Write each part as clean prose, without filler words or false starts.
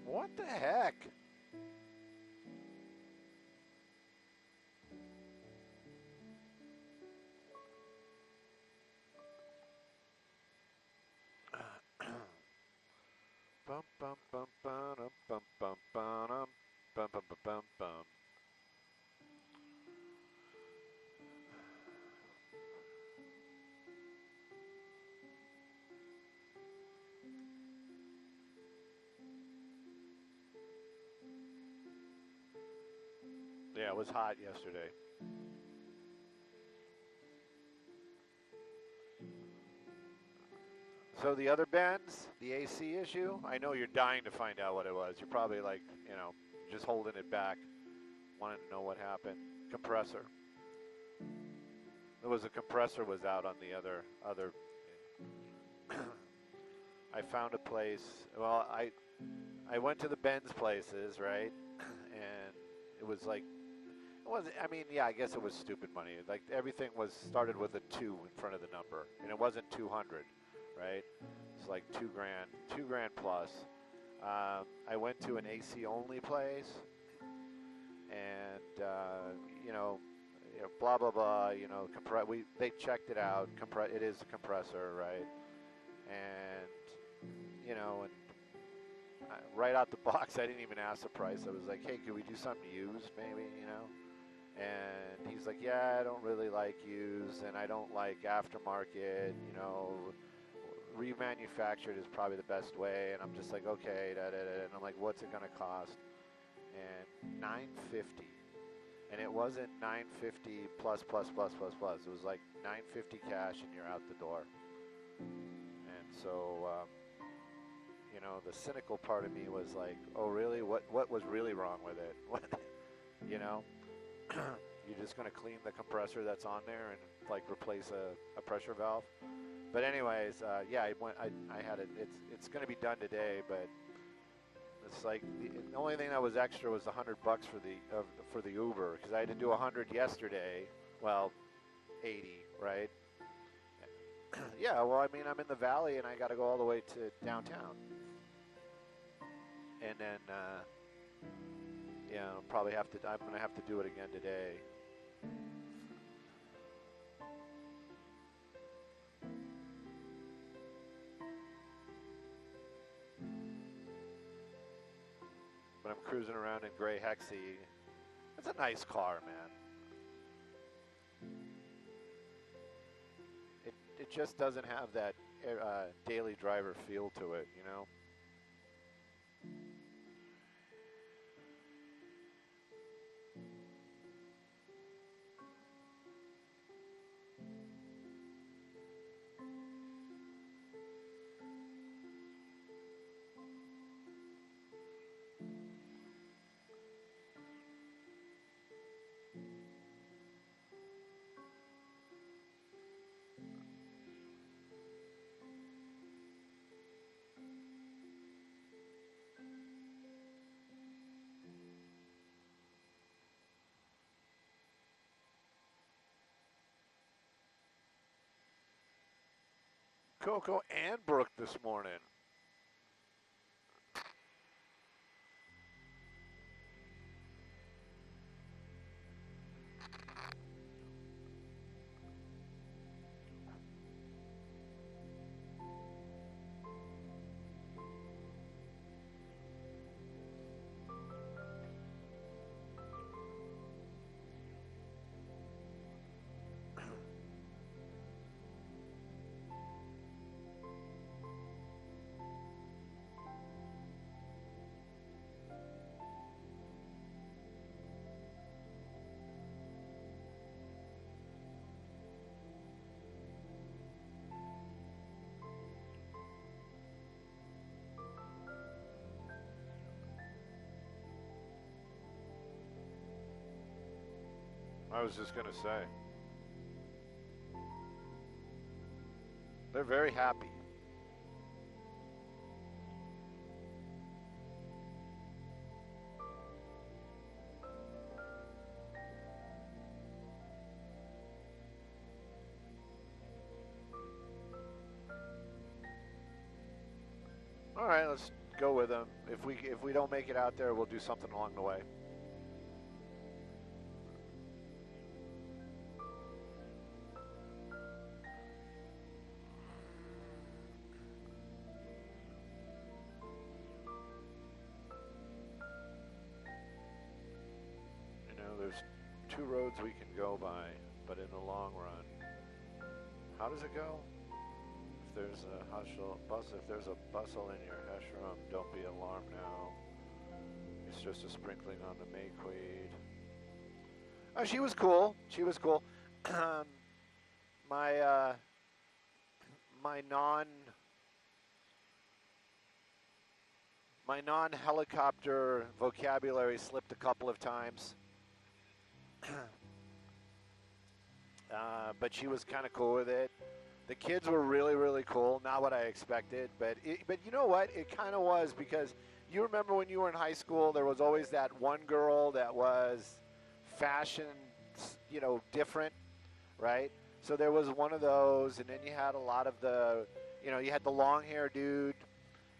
What the heck? Bum bum bum bum bum bum bum bum bum bum bum. Yeah, it was hot yesterday. So the other bends, the AC issue, I know you're dying to find out what it was. You're probably like, you know, just holding it back, wanting to know what happened. Compressor. There was a compressor was out on the other. I found a place. Well, I went to the Benz places, right? And it was like, it wasn't, I mean, yeah, I guess it was stupid money. Like everything was started with a 2 in front of the number, and it wasn't 200, right? It's like 2 grand, 2 grand plus. I went to an AC only place, and blah blah blah. They checked it out. It is a compressor, right? And and right out the box, I didn't even ask the price. I was like, hey, could we do something used, maybe, And he's like, yeah, I don't really like used, and I don't like aftermarket, remanufactured is probably the best way. And I'm just like, okay, and I'm like, what's it gonna cost? And $950, and it wasn't $950 plus. It was like $950 cash, and you're out the door. And so, the cynical part of me was like, oh, really? What was really wrong with it? What, you're just going to clean the compressor that's on there and like replace a pressure valve. But anyways, yeah, I had it. It's going to be done today, but it's like the only thing that was extra was $100 for the Uber, because I had to do 100 yesterday. Well, 80, right? Yeah, well, I mean, I'm in the valley and I got to go all the way to downtown. And then, I'm going to have to do it again today. But I'm cruising around in gray Hexie. It's a nice car, man. It just doesn't have that daily driver feel to it, Coco and Brooke this morning. I was just going to say. They're very happy. All right, let's go with them. If we don't make it out there, we'll do something along the way. There's 2 roads we can go by, but in the long run, how does it go? If there's a bustle in your hash room, don't be alarmed now. It's just a sprinkling on the Mayqueed. Oh, she was cool. She was cool. my non-helicopter vocabulary slipped a couple of times. But she was kind of cool with it. The kids were really, really cool. Not what I expected, but you know what? It kind of was, because you remember when you were in high school, there was always that one girl that was fashion, different, right? So there was one of those, and then you had a lot of the, you had the long hair dude,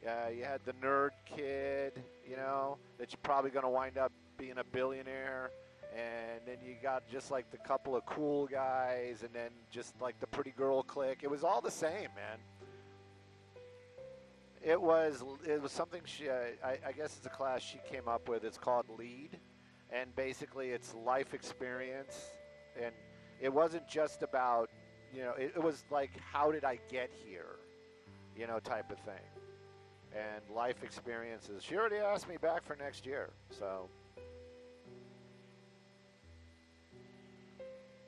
you had the nerd kid, that you're probably going to wind up being a billionaire. And then you got just like the couple of cool guys, and then just like the pretty girl clique. It was all the same, man. It was something I guess it's a class she came up with. It's called LEAD, and basically it's life experience. And it wasn't just about, it was like, how did I get here, type of thing. And life experiences. She already asked me back for next year, so.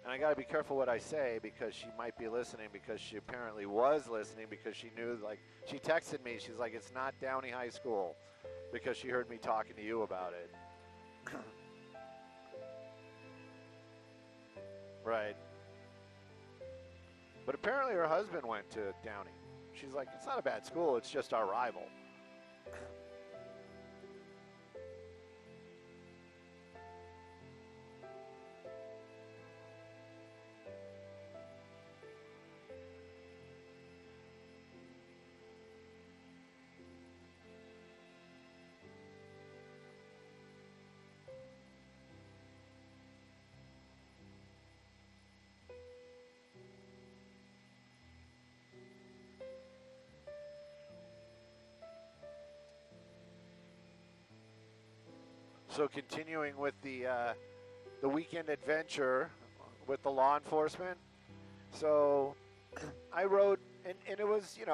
And I got to be careful what I say, because she might be listening, because she apparently was listening, because she knew, like, she texted me. She's like, it's not Downey High School, because she heard me talking to you about it. Right. But apparently her husband went to Downey. She's like, it's not a bad school. It's just our rival. So continuing with the weekend adventure with the law enforcement. So I wrote, and it was, it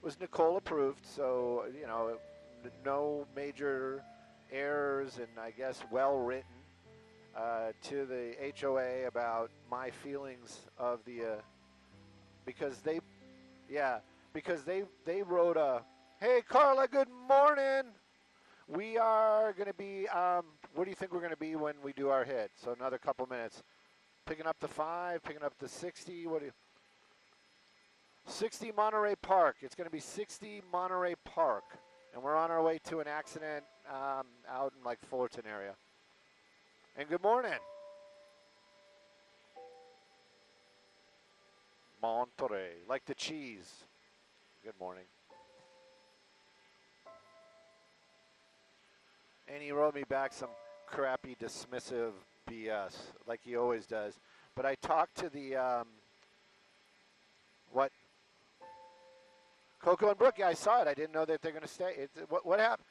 was Nicole approved. So, no major errors, and I guess well written to the HOA about my feelings of the, because they wrote hey Carla, good morning. We are going to be, where do you think we're going to be when we do our hit? So another couple minutes. Picking up the 5, picking up the 60. 60 Monterey Park. It's going to be 60 Monterey Park. And we're on our way to an accident out in like Fullerton area. And good morning. Monterey, like the cheese. Good morning. And he wrote me back some crappy, dismissive BS, like he always does. But I talked to the, what? Coco and Brooke, yeah, I saw it. I didn't know that they're going to stay. What happened?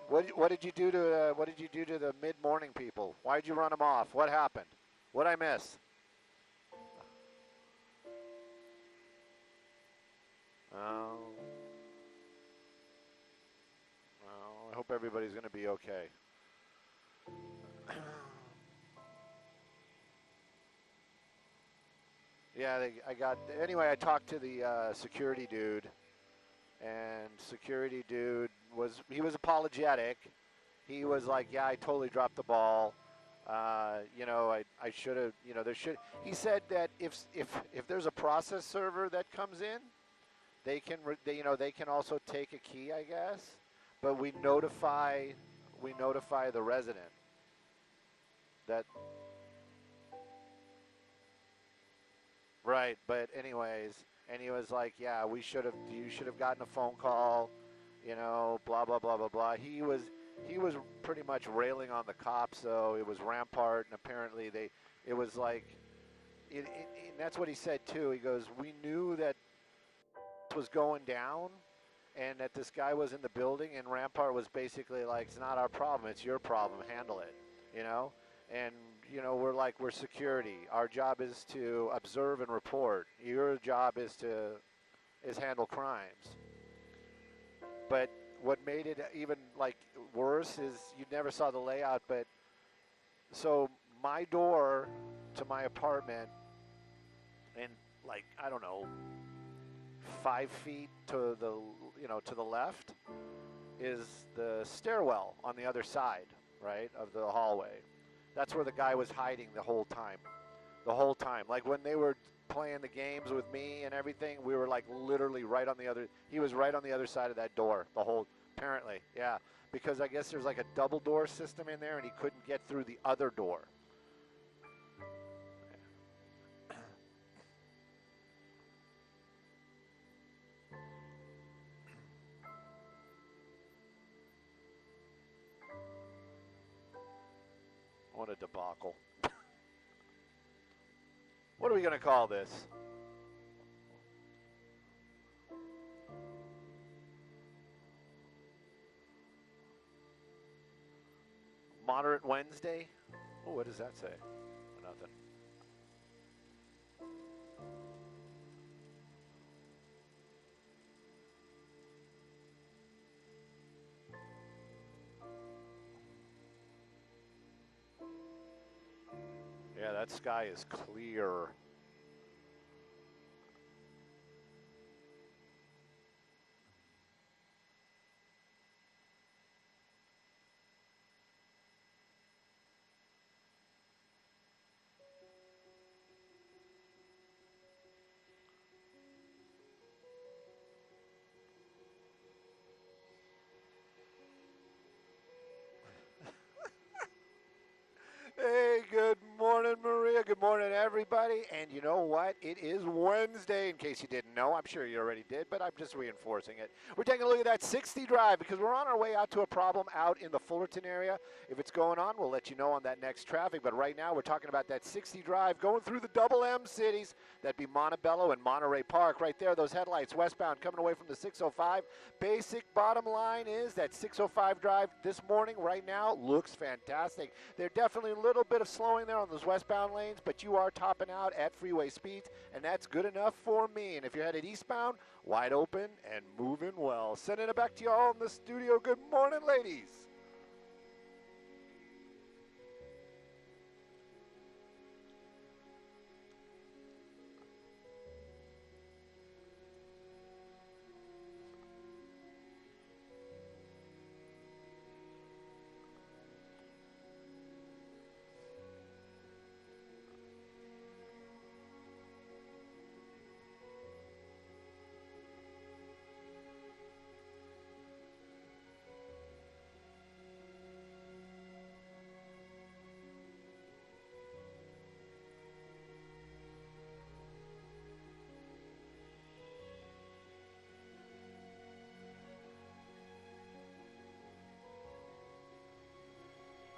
What did you do to the mid-morning people? Why did you run them off? What happened? What'd I miss? Oh. I hope everybody's going to be okay. Yeah, anyway, I talked to the security dude, and security dude was apologetic. He was like, yeah, I totally dropped the ball. I should have, he said that if there's a process server that comes in, they can also take a key, I guess. But we notify the resident that. Right, but anyways, and he was like, yeah, you should have gotten a phone call, you know, blah blah blah blah blah. He was pretty much railing on the cops, though. It was Rampart, and apparently it was like, and that's what he said too. He goes, we knew that was going down, and that this guy was in the building, and Rampart was basically like, it's not our problem, it's your problem, handle it, you know? And, you know, we're security. Our job is to observe and report. Your job is handle crimes. But what made it even, like, worse is you never saw the layout, but so my door to my apartment, and, like, I don't know, 5 feet to the left is the stairwell on the other side, right, of the hallway. That's where the guy was hiding the whole time. Like when they were playing the games with me and everything, we were like literally he was right on the other side of that door apparently, yeah. Because I guess there's like a double door system in there, and he couldn't get through the other door. What a debacle. What are we going to call this? Moderate Wednesday? Oh, what does that say? Nothing. Yeah, that sky is clear. Hey, good morning, Maria. Good morning, everybody. And you know what? It is Wednesday, in case you didn't know. I'm sure you already did, but I'm just reinforcing it. We're taking a look at that 60 drive because we're on our way out to a problem out in the Fullerton area. If it's going on, we'll let you know on that next traffic. But right now, we're talking about that 60 drive going through the double M cities. That'd be Montebello and Monterey Park. Right there, those headlights westbound coming away from the 605. Basic bottom line is that 605 drive this morning, right now, looks fantastic. They're definitely a little bit of slowing there on those westbound lanes, but you are topping out at freeway speeds, and that's good enough for me. And if you're headed eastbound, wide open and moving well. Sending it back to you all in the studio. Good morning, ladies.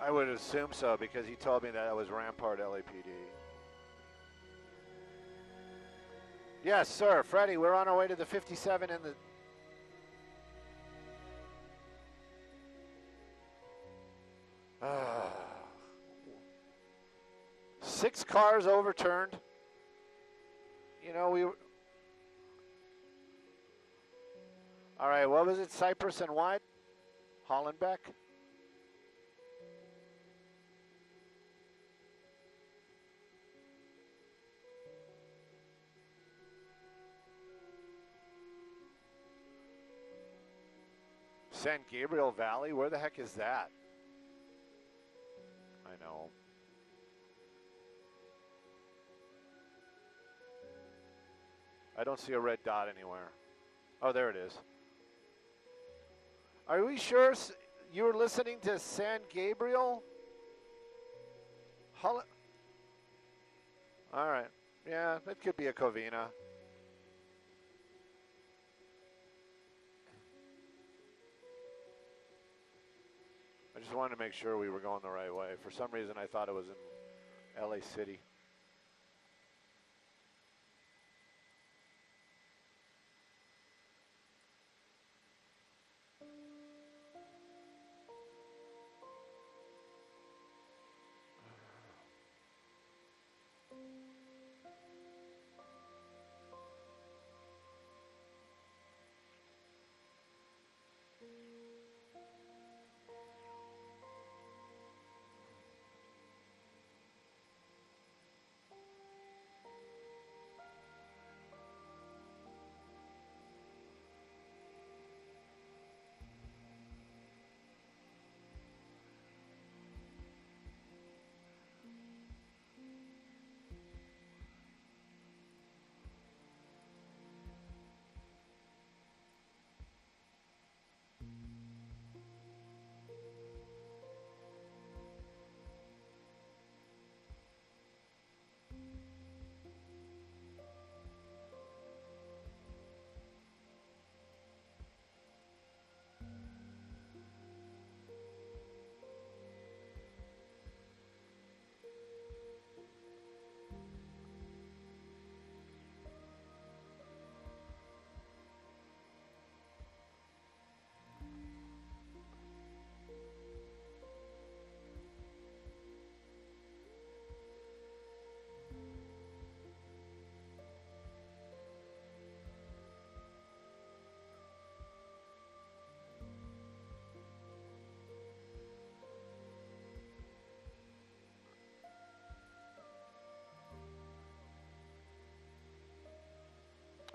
I would assume so because he told me that it was Rampart LAPD. Yes, sir. Freddie, we're on our way to the 57 and the... Six cars overturned. You know, we... All right, what was it? Cypress and what? Hollenbeck? San Gabriel Valley? Where the heck is that? I know. I don't see a red dot anywhere. Oh, there it is. Are we sure you were listening to San Gabriel? All right. Yeah, that could be a Covina. I just wanted to make sure we were going the right way. For some reason, I thought it was in LA City.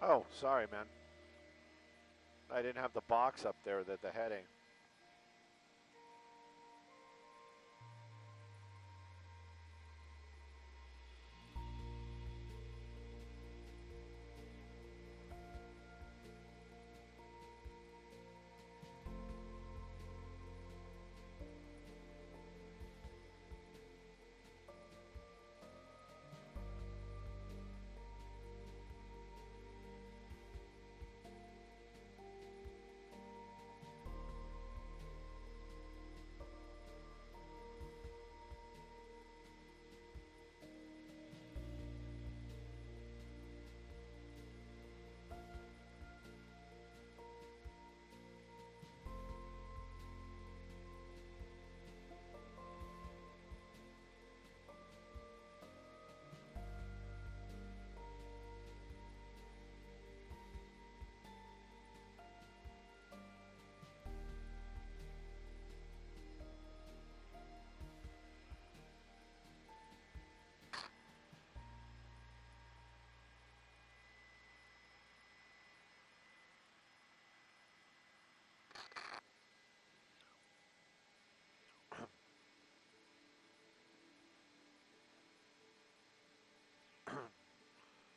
Oh, sorry, man. I didn't have the box up there, the heading.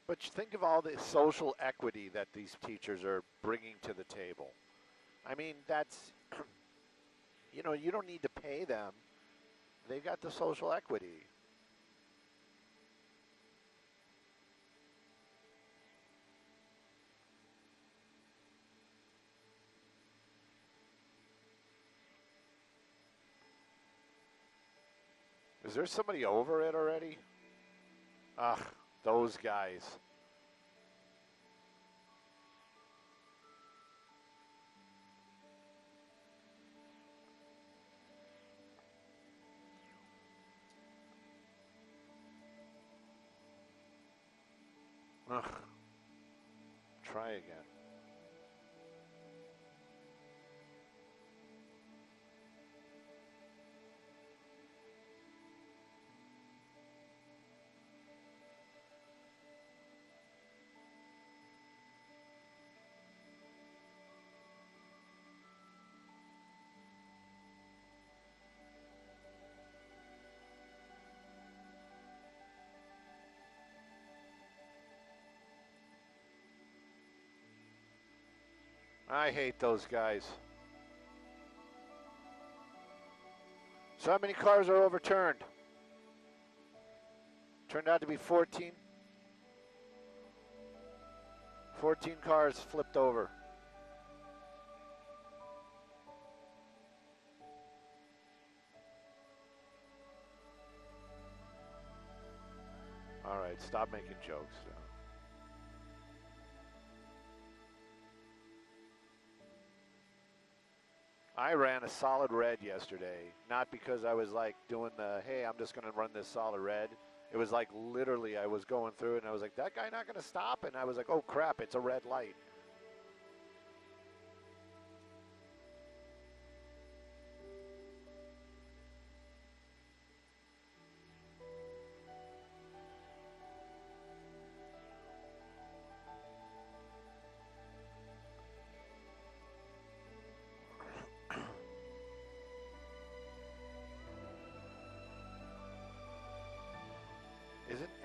But you think of all the social equity that these teachers are bringing to the table. I mean, that's, you know, you don't need to pay them. They've got the social equity. Is there somebody over it already? Ugh, those guys. Ugh. Try again. I hate those guys. So how many cars are overturned? Turned out to be 14. 14 cars flipped over. right, stop making jokes now. I ran a solid red yesterday, not because I was like doing the, hey, I'm just going to run this solid red. It was like literally I was going through it and I was like, that guy not going to stop? And I was like, oh crap, it's a red light.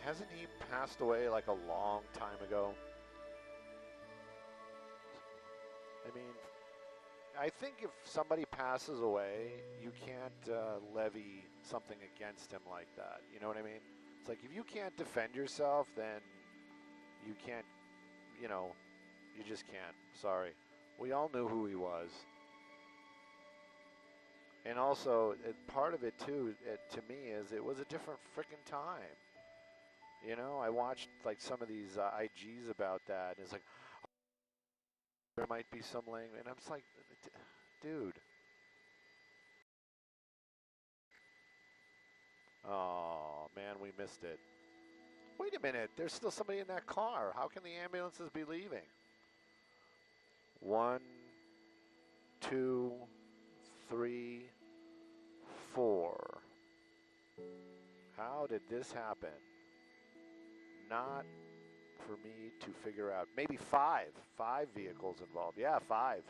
Hasn't he passed away like a long time ago? I mean, I think if somebody passes away, you can't levy something against him like that. You know what I mean? It's like if you can't defend yourself, then you can't, you know, you just can't. Sorry. We all knew who he was. And also, part of it too, to me, is it was a different freaking time. You know, I watched like some of these IGs about that, and it's like, there might be some language, and I'm just like, dude. Oh, man, we missed it. Wait a minute, there's still somebody in that car. How can the ambulances be leaving? 1, 2, 3, 4. How did this happen? Not for me to figure out. Maybe 5. 5 vehicles involved. Yeah, 5.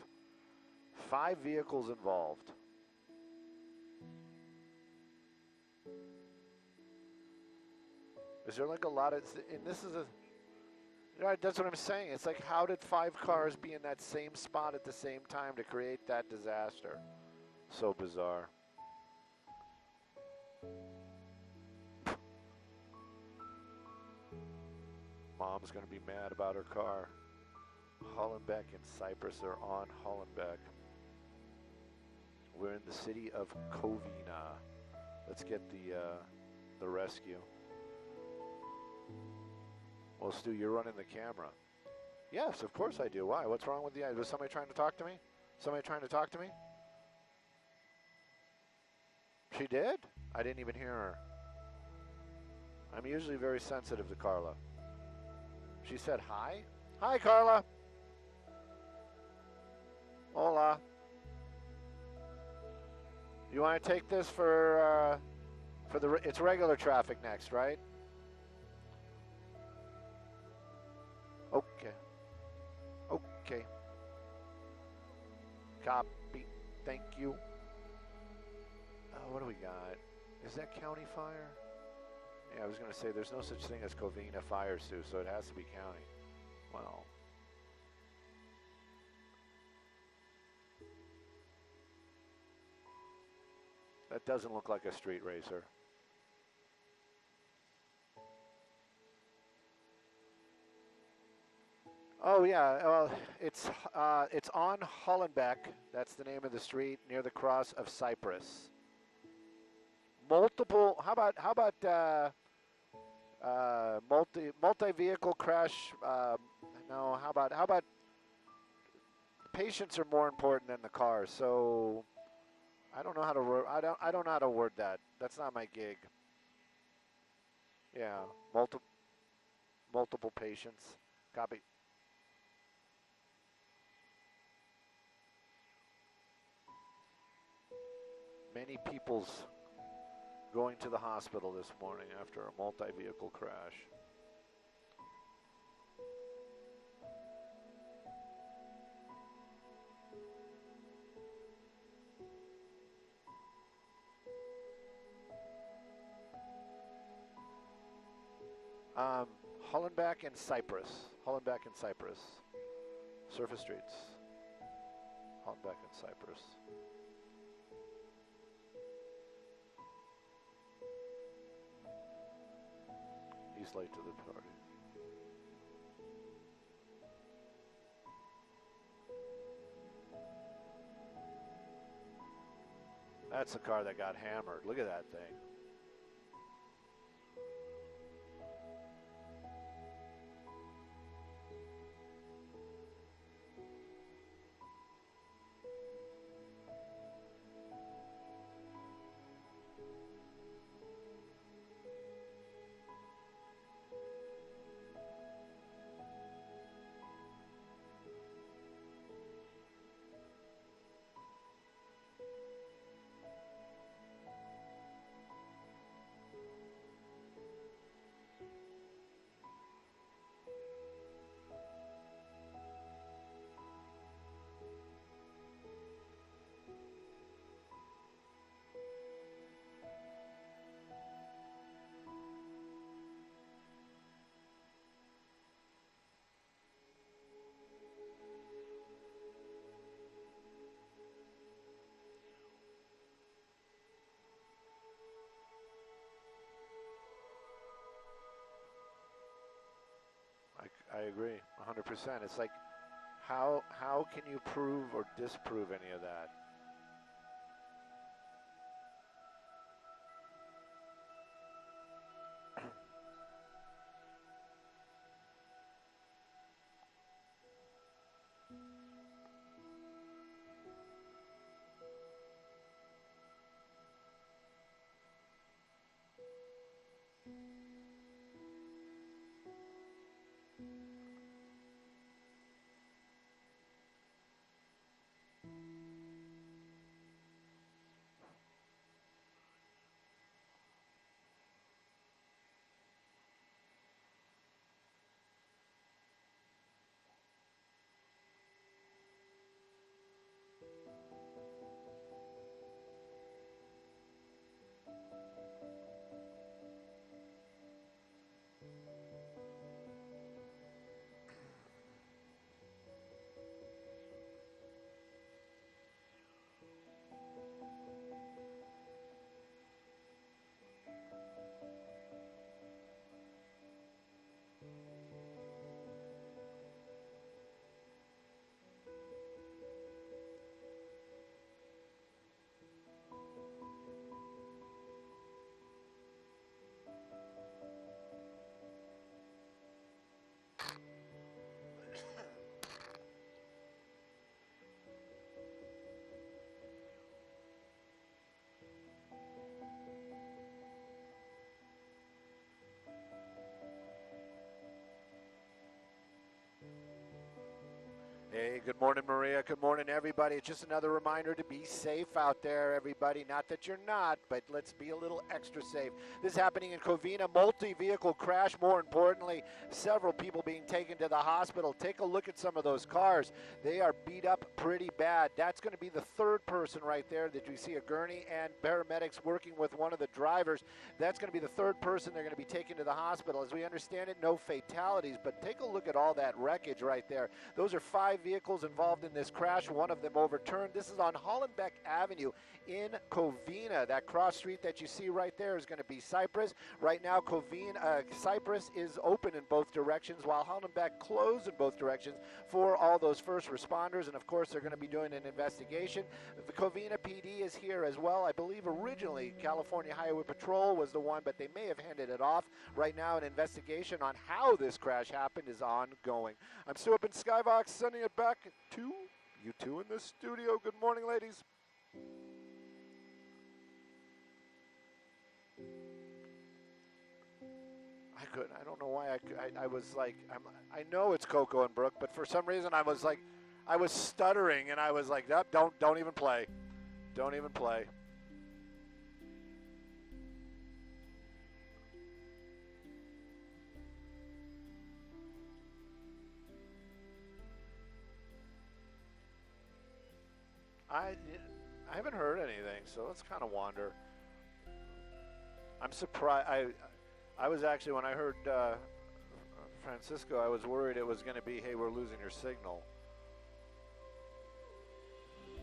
5 vehicles involved. Is there like a lot of, and this is a, right, that's what I'm saying. It's like, how did 5 cars be in that same spot at the same time to create that disaster? So bizarre. Mom's going to be mad about her car. Hollenbeck and Cypress are on Hollenbeck. We're in the city of Covina. Let's get the rescue. Well, Stu, you're running the camera. Yes, of course I do. Why? What's wrong with the... Was somebody trying to talk to me? Somebody trying to talk to me? She did? I didn't even hear her. I'm usually very sensitive to Carla. She said hi? Hi, Carla. Hola. You want to take this for the... It's regular traffic next, right? Okay. Okay. Copy. Thank you. What do we got? Is that county fire? Yeah, I was going to say there's no such thing as Covina fire, Sue, so it has to be county. Well. That doesn't look like a street racer. Oh yeah, well, it's on Hollenbeck. That's the name of the street near the cross of Cypress. Multiple. How about multi-vehicle crash? No. How about patients are more important than the cars. So I don't know how to. I don't know how to word that. That's not my gig. Yeah, multiple patients. Copy. Many people's going to the hospital this morning after a multi-vehicle crash. Hollenbeck and Cypress. Hollenbeck and Cypress. Surface streets. Hollenbeck and Cypress. He's late to the party. That's the car that got hammered. Look at that thing. I agree, 100%. It's like, how can you prove or disprove any of that? Hey, good morning, Maria. Good morning, everybody. It's just another reminder to be safe out there, everybody. Not that you're not, but let's be a little extra safe. This is happening in Covina. Multi-vehicle crash, more importantly. Several people being taken to the hospital. Take a look at some of those cars. They are beat up pretty bad. That's going to be the third person right there that you see a gurney and paramedics working with one of the drivers. That's going to be the third person they're going to be taken to the hospital. As we understand it, no fatalities, but take a look at all that wreckage right there. Those are 5 vehicles involved in this crash, one of them overturned. This is on Hollenbeck Avenue in Covina. That cross street that you see right there is going to be Cypress. Right now, Cypress is open in both directions, while Hollenbeck closed in both directions for all those first responders, and of course, they're going to be doing an investigation. The Covina PD is here as well. I believe originally California Highway Patrol was the one, but they may have handed it off. Right now, an investigation on how this crash happened is ongoing. I'm Stu up in Skybox, sending it back to you two in the studio. Good morning, ladies. I don't know why I was like, I know it's Coco and Brooke, but for some reason I was stuttering and I was like, oh, don't even play. Don't even play. I haven't heard anything, so let's kind of wander. I'm surprised. I was actually, when I heard Francisco, I was worried it was going to be, hey, we're losing your signal.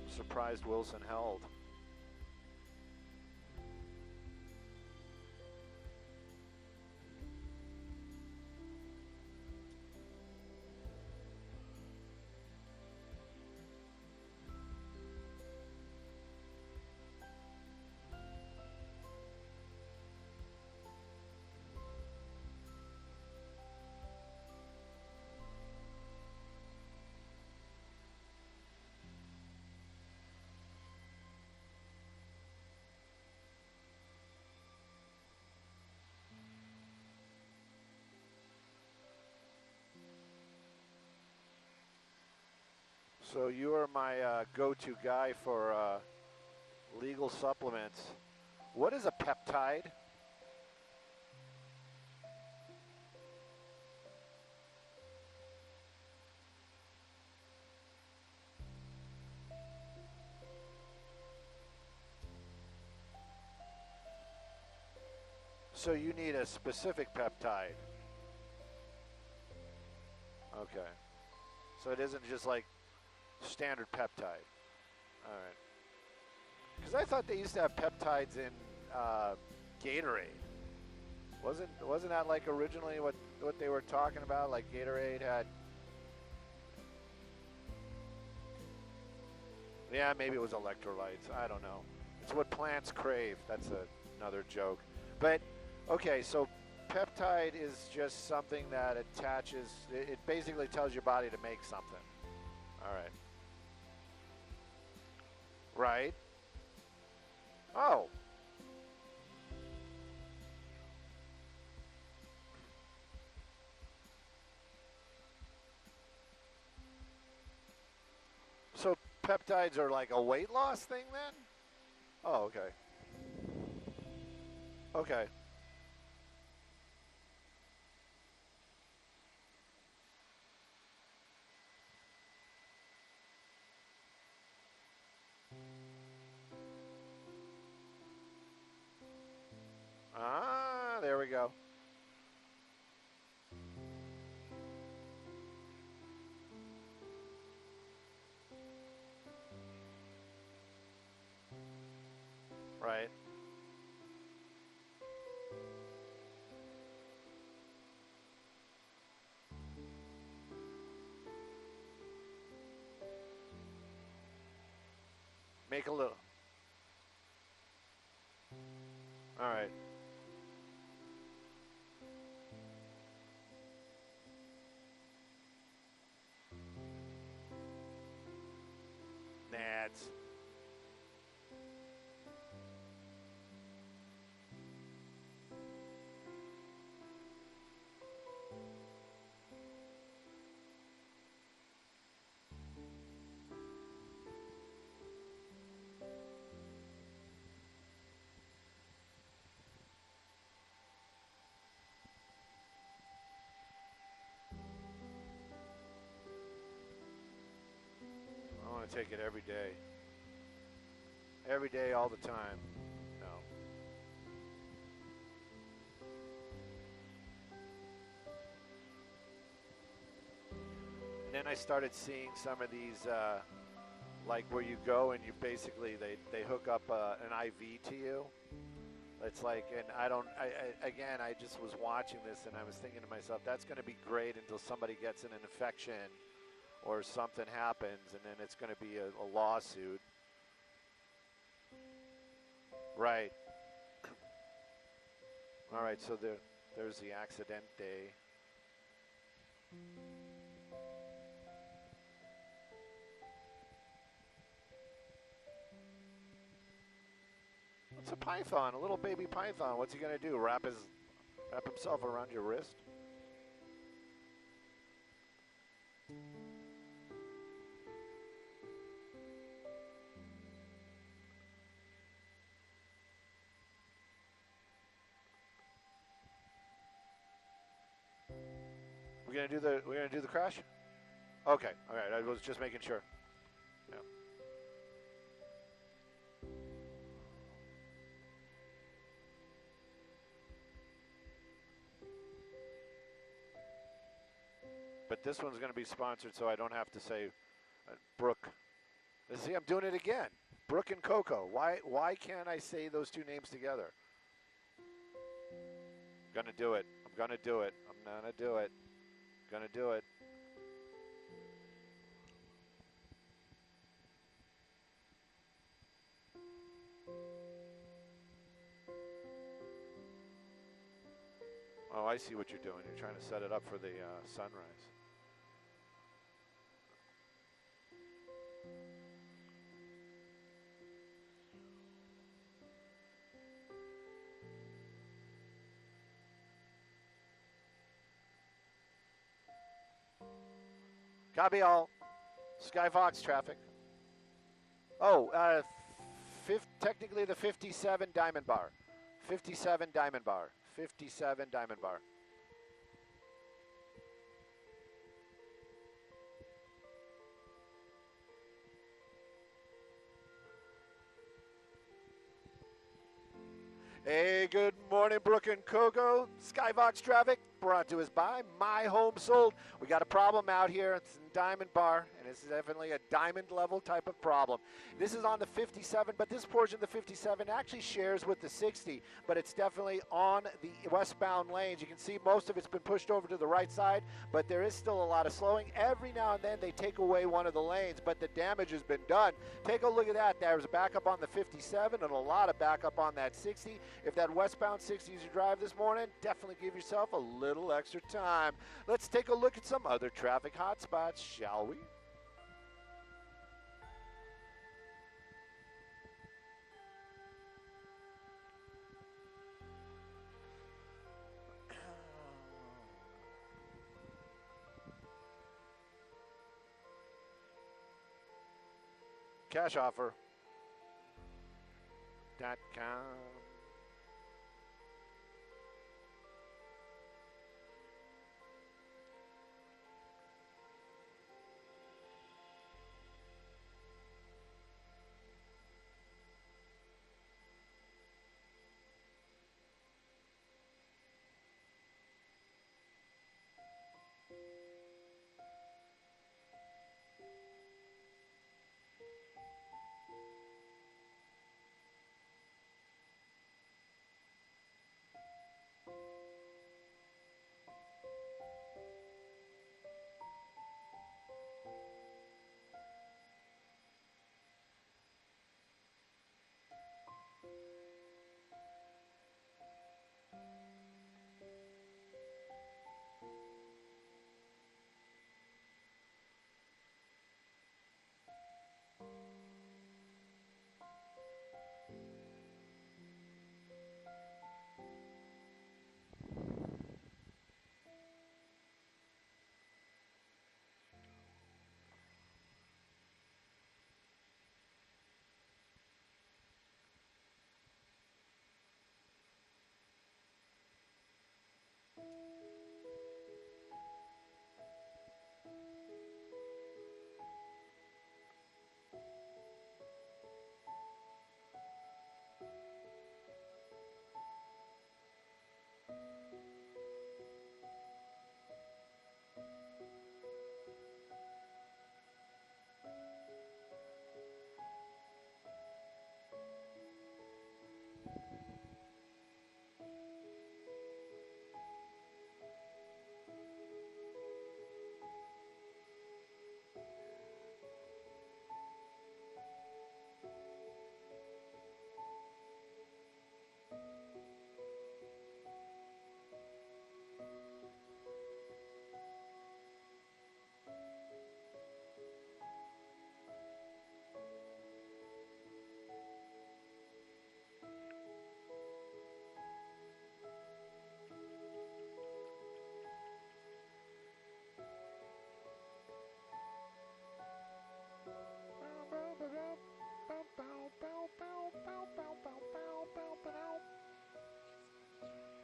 Surprised Wilson held. So you are my go-to guy for legal supplements. What is a peptide? So you need a specific peptide. Okay. So it isn't just like standard peptide. All right. Because I thought they used to have peptides in Gatorade. Wasn't that like originally what what they were talking about? Like Gatorade had. Yeah, maybe it was electrolytes. I don't know. It's what plants crave. That's another joke. But, okay, so peptide is just something that attaches. It basically tells your body to make something. All right. Right. Oh. So peptides are like a weight loss thing then? Oh, okay. Okay. Ah, there we go. Right. Make a little. All right. Nads. I want to take it every day. Every day, all the time. No. And then I started seeing some of these, like where you go and you basically, they hook up an IV to you. It's like, and again, I just was watching this and I was thinking to myself, that's going to be great until somebody gets an infection or something happens, and then it's going to be a lawsuit. Right. All right, so there's the accidente. It's a python, a little baby python. What's he going to do, wrap himself around your wrist? We're gonna do the crash? Okay, all right. I was just making sure. Yeah. But this one's going to be sponsored, so I don't have to say Brooke. See, I'm doing it again. Brooke and Coco. Why can't I say those two names together? I'm gonna do it. I'm gonna do it. I'm gonna do it. Gonna do it. Oh, I see what you're doing. You're trying to set it up for the sunrise. Copy all. Skyfox traffic. Oh, technically the 57 Diamond Bar. 57 Diamond Bar. 57 Diamond Bar. Hey, good morning, Brooke and Coco. Skyfox traffic brought to us by My Home Sold. We got a problem out here. It's in Diamond Bar, and This is definitely a diamond level type of problem. This is on the 57, but this portion of the 57 actually shares with the 60, but it's definitely on the westbound lanes. You can see most of it's been pushed over to the right side, but there is still a lot of slowing. Every now and then they take away one of the lanes, but the damage has been done. Take a look at that. There's a backup on the 57 and a lot of backup on that 60. If that westbound 60 is your drive this morning, definitely give yourself a little extra time. Let's take a look at some other traffic hotspots, shall we? CashOffer.com.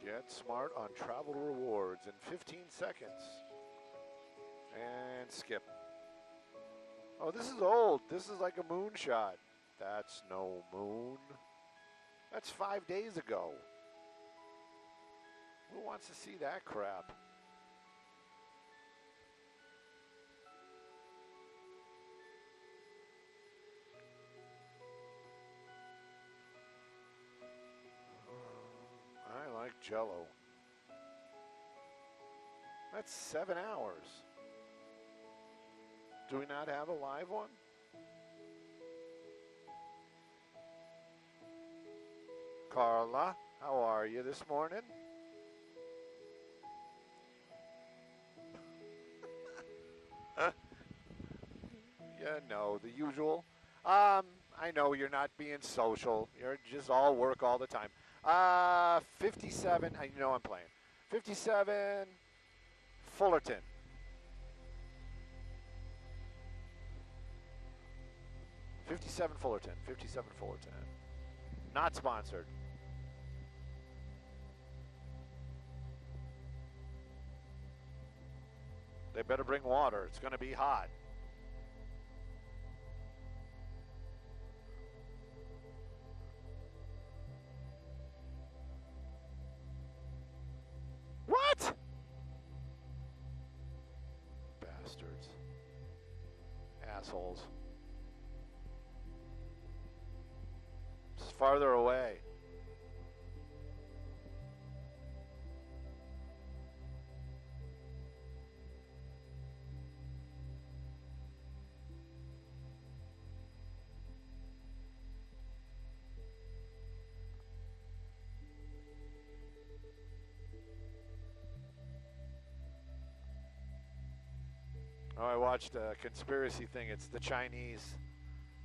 Get smart on travel rewards in 15 seconds. And skip. Oh, this is old. This is like a moonshot. That's no moon. That's 5 days ago. Who wants to see that crap? I like Jell-O. That's 7 hours. Do we not have a live one? Carla, how are you this morning? Yeah, no, the usual. I know you're not being social. You're just all work all the time. 57, you know I'm playing. 57, Fullerton. '57 Fullerton. Not sponsored. They better bring water. It's going to be hot. What? Bastards. assholes. It's farther away. Oh, I watched a conspiracy thing. It's the Chinese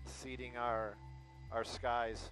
seeding our skies.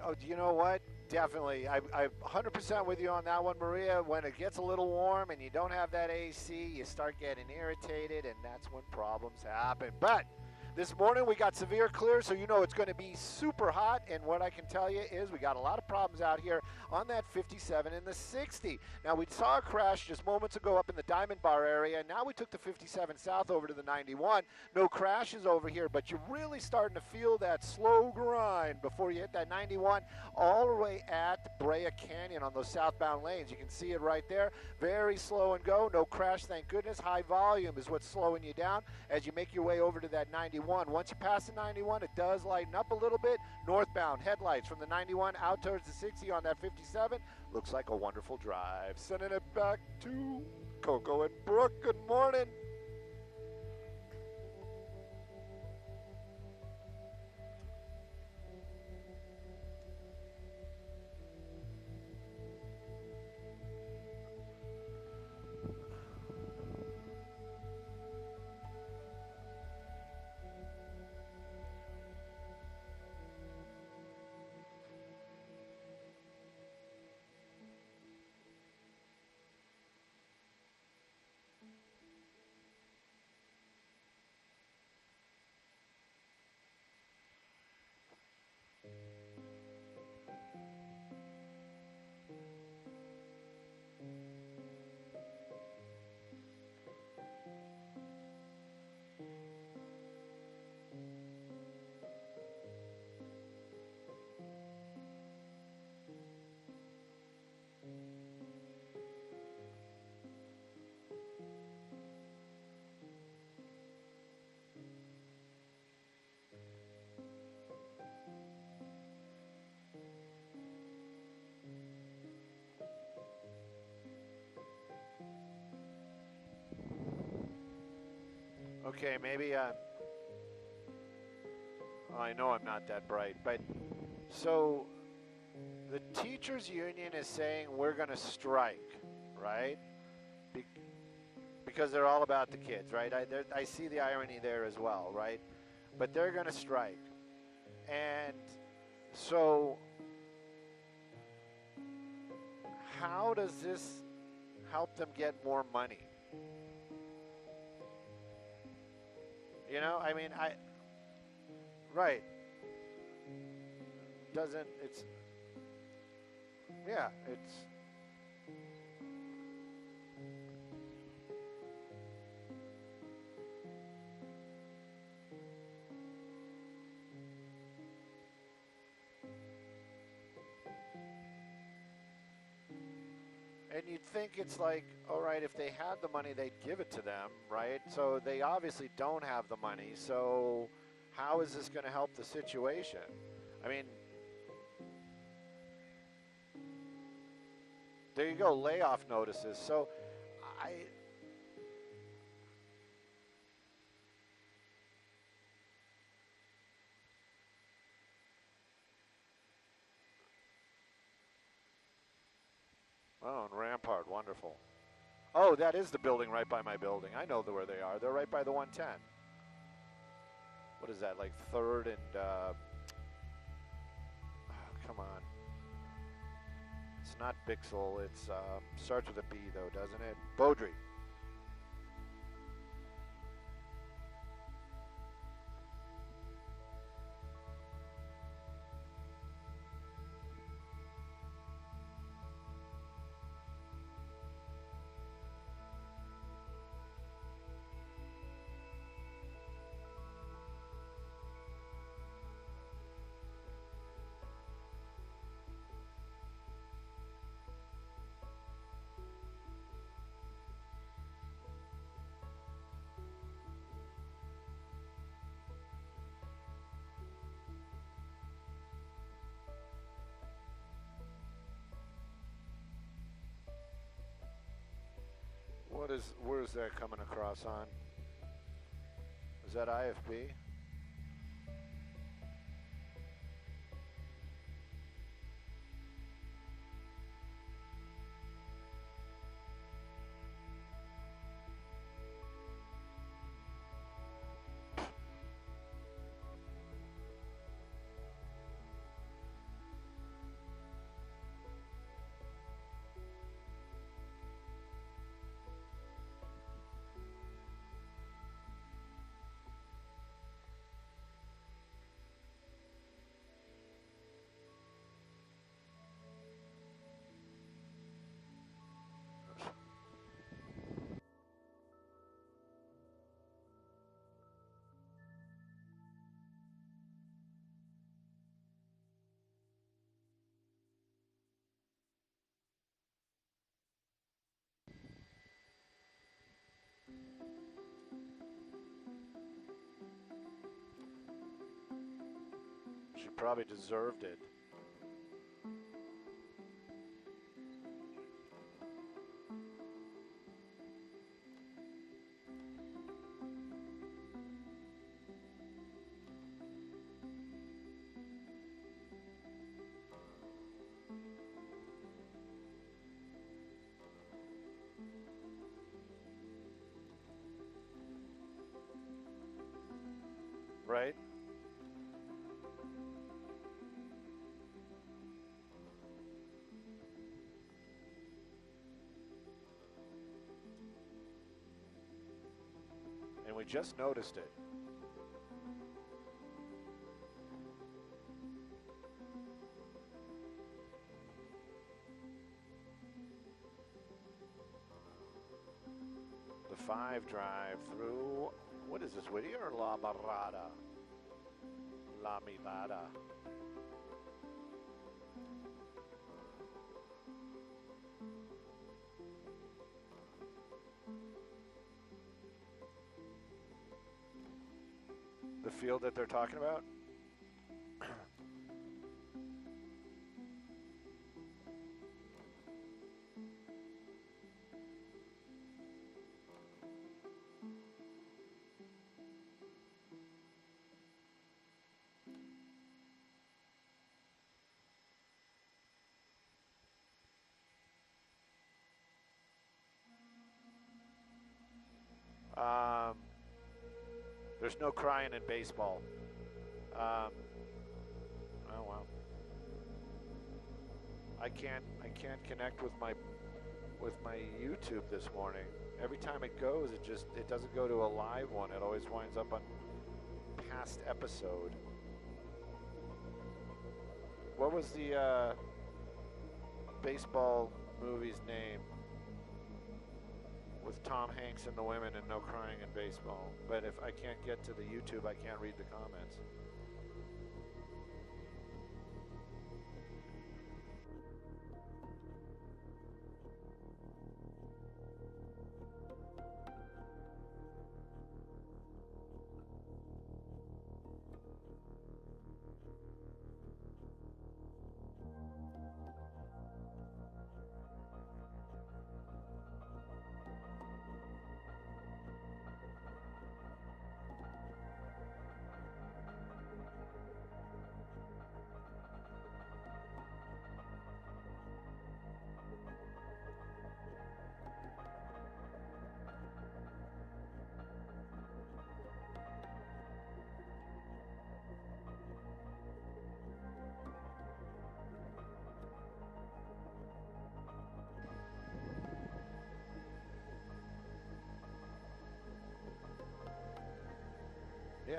Oh, do you know what? Definitely. I'm 100% with you on that one, Maria. When it gets a little warm and you don't have that AC, you start getting irritated, and that's when problems happen. But this morning we got severe clear, so you know it's going to be super hot. And what I can tell you is we got a lot of problems out here on that 57 and the 60. Now, we saw a crash just moments ago up in the Diamond Bar area. Now we took the 57 south over to the 91. No crashes over here, but you're really starting to feel that slow grind before you hit that 91 all the way at Brea Canyon on those southbound lanes. You can see it right there. Very slow and go. No crash, thank goodness. High volume is what's slowing you down as you make your way over to that 91. Once you pass the 91, it does lighten up a little bit. Northbound headlights from the 91 out towards the 60 on that 57. Looks like a wonderful drive. Sending it back to Coco and Brooke. Good morning. Okay, maybe I know I'm not that bright, but so the teachers union is saying we're going to strike, right? Because they're all about the kids, right? I see the irony there as well, right? But they're going to strike. And so how does this help them get more money? You know, I mean, right. Yeah, And you'd think it's like, all right, if they had the money, they'd give it to them, right? So they obviously don't have the money. So how is this going to help the situation? I mean, there you go, layoff notices. So oh, and Rampart, wonderful. Oh, that is the building right by my building. I know where they are. They're right by the 110. What is that, like 3rd and, oh, come on. It's not Bixel. It's, starts with a B though, doesn't it? Beaudry. Where is that coming across on? Is that IFB? She probably deserved it. Right? And we just noticed it. The 5 drive through, what is this, Whittier or La Mirada? La Mirada. The field that they're talking about? There's no crying in baseball. Oh well. I can't connect with my YouTube this morning. Every time it goes, it doesn't go to a live one. It always winds up on past episode. What was the baseball movie's name? With Tom Hanks and the women and no crying in baseball. But if I can't get to the YouTube, I can't read the comments.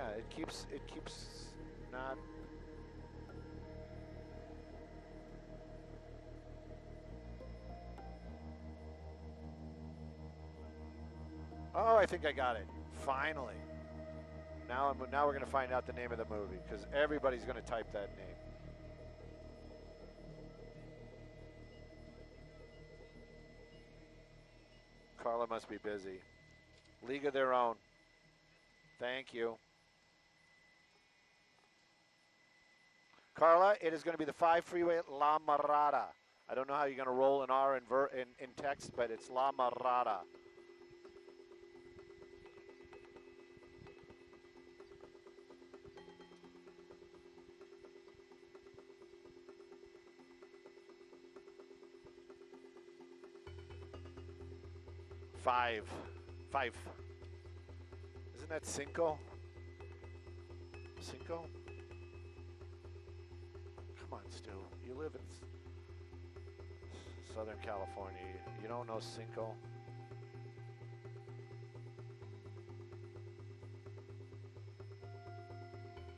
Yeah, it keeps not. Oh, I think I got it. Finally. Now we're going to find out the name of the movie because everybody's going to type that name. Carla must be busy. League of Their Own. Thank you. Carla, it is going to be the 5 Freeway La Mirada. I don't know how you're going to roll an R in text, but it's La Mirada. Five. Isn't that Cinco? Cinco? Come on, Stu. You live in Southern California. You don't know Cinco?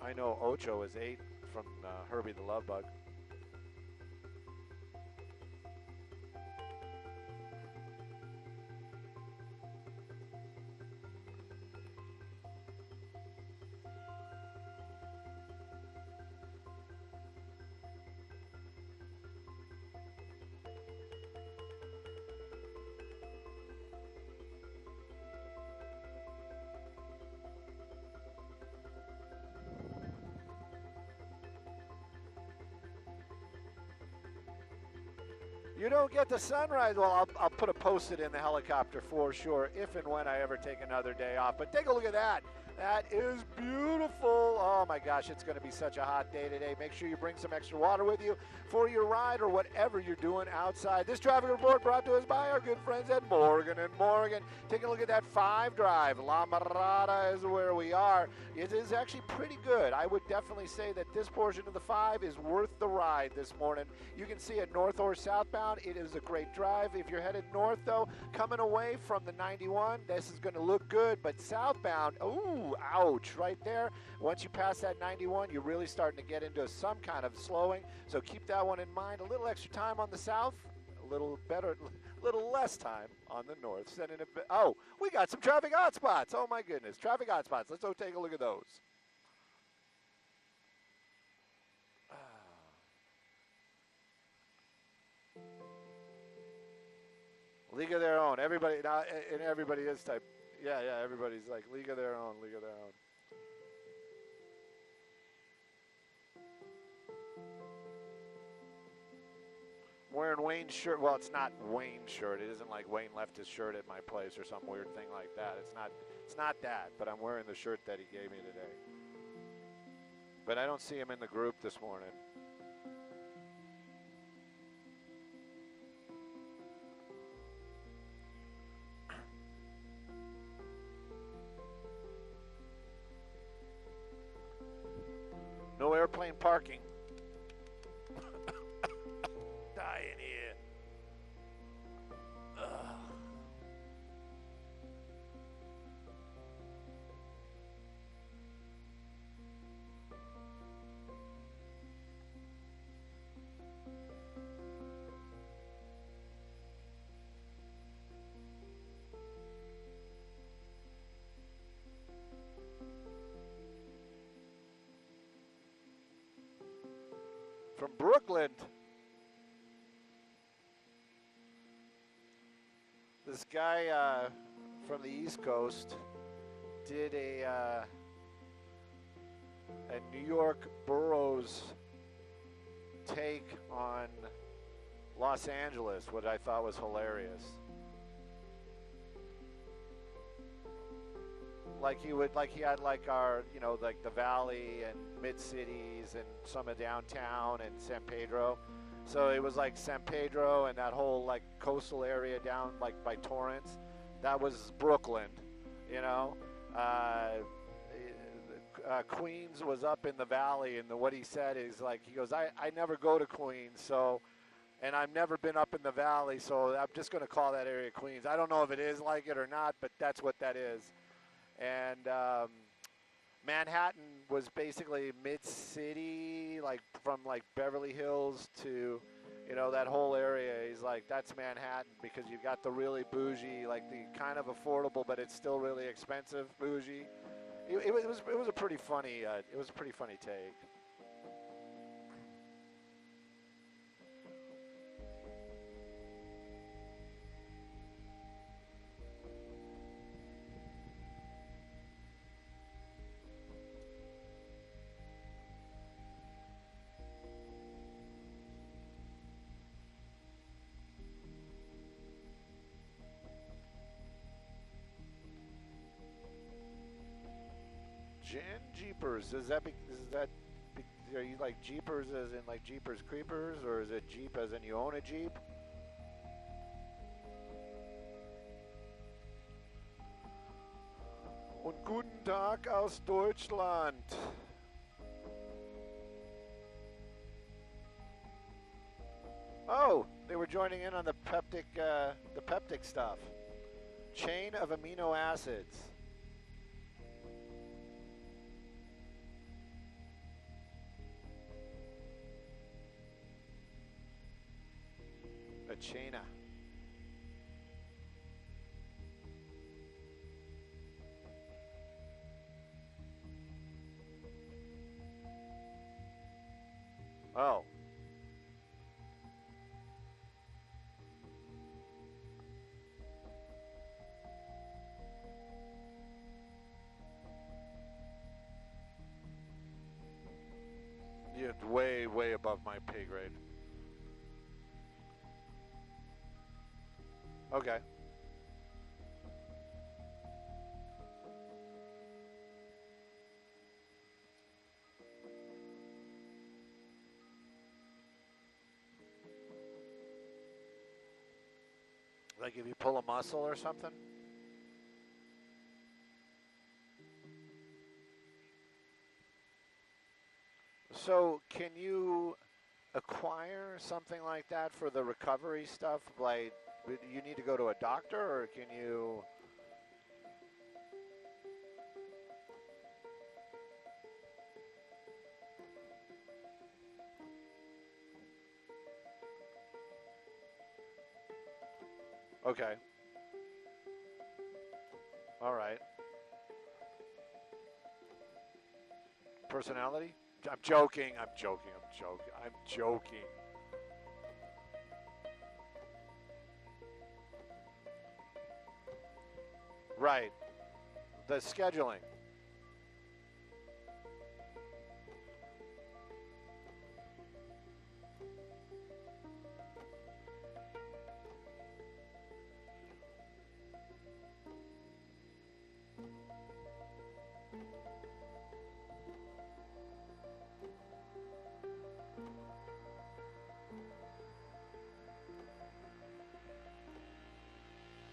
I know Ocho is 8 from Herbie the Love Bug. You don't get the sunrise. Well, I'll put a post-it in the helicopter for sure if and when I ever take another day off. But take a look at that. That is beautiful. Oh my gosh, it's going to be such a hot day today. Make sure you bring some extra water with you for your ride or whatever you're doing outside. This traffic report brought to us by our good friends at Morgan & Morgan. Take a look at that 5 drive. La Mirada is where we are. It is actually pretty good. I would definitely say that this portion of the 5 is worth the ride this morning. You can see it north or southbound. It is a great drive. If you're headed north, though, coming away from the 91, this is going to look good. But southbound, ooh, ouch, right there. Once you pass that 91, you're really starting to get into some kind of slowing. So keep that one in mind. A little extra time on the south, a little better, a little less time on the north. Sending it. Oh, we got some traffic hotspots. Oh my goodness, traffic hotspots. Let's go take a look at those. League of Their Own. Everybody now, and everybody is type. Yeah, everybody's like League of Their Own, League of Their Own. I'm wearing Wayne's shirt. Well, it's not Wayne's shirt. It isn't like Wayne left his shirt at my place or some weird thing like that. It's not that, but I'm wearing the shirt that he gave me today. But I don't see him in the group this morning. No airplane parking. Dying here. Ugh. From Brooklyn. This guy from the East Coast did a New York boroughs take on Los Angeles, what I thought was hilarious. Like he had like our, like the Valley and mid-cities and some of downtown and San Pedro. So it was like San Pedro and that whole like coastal area down like by Torrance. That was Brooklyn, Queens was up in the Valley, and what he said is like, he goes, I never go to Queens, so, and I've never been up in the Valley, so I'm just going to call that area Queens. I don't know if it is like it or not, but that's what that is. And Manhattan was basically mid-city, like from like Beverly Hills to, you know, that whole area. He's like, that's Manhattan because you got the really bougie, like the kind of affordable, but it's still really expensive bougie. It was a pretty funny it was a pretty funny take. Jan Jeepers, is that are you like Jeepers as in like Jeepers Creepers, or is it Jeep as in you own a Jeep? Und guten Tag aus Deutschland. Oh, they were joining in on the peptic stuff. Chain of amino acids. A chaina. Oh. Yeah, way, way above my pay grade. Okay. Like if you pull a muscle or something? So can you acquire something like that for the recovery stuff? Like, you need to go to a doctor, or can you? Okay. All right. Personality? I'm joking. I'm joking. I'm joking. I'm joking. Right. The scheduling.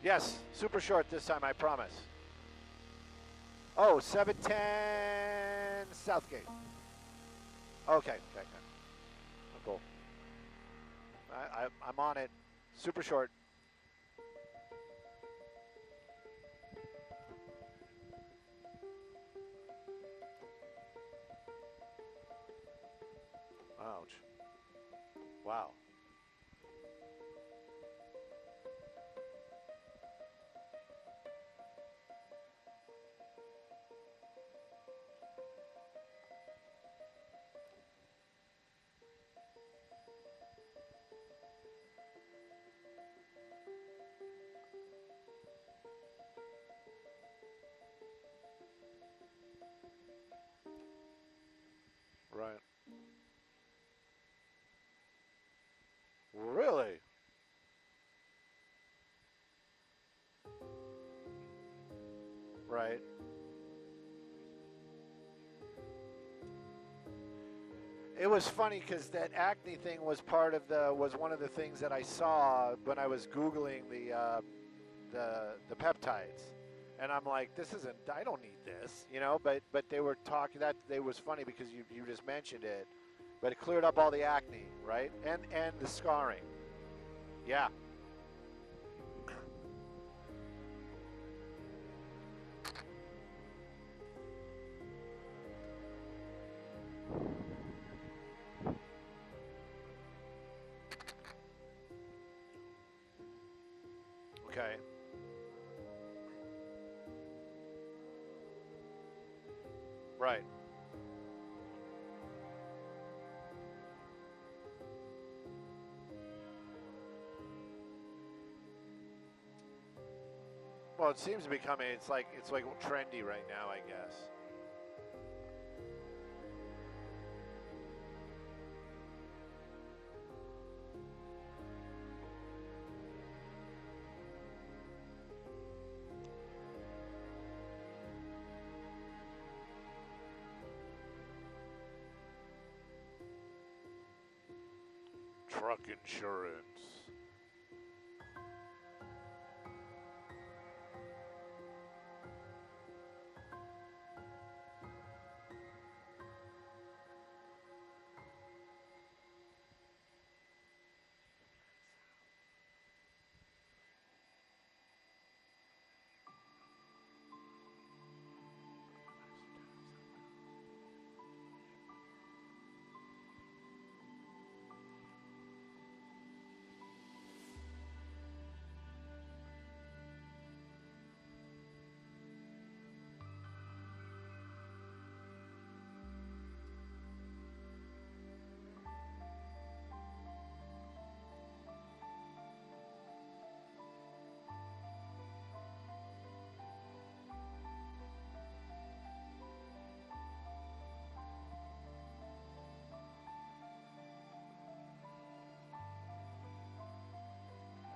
Yes, super short this time, I promise. Oh, 710 Southgate. Okay, okay. Cool. I'm on it. Super short. Ouch. Wow. Right. Really? Right. It was funny because that acne thing was was one of the things that I saw when I was Googling the peptides, and I'm like, this isn't. I don't need this, you know. But they were talking that it was funny because you just mentioned it, but it cleared up all the acne, right, and the scarring. Yeah. Okay. Right. Well, it seems to be becoming, it's like trendy right now, I guess. Truck insurance.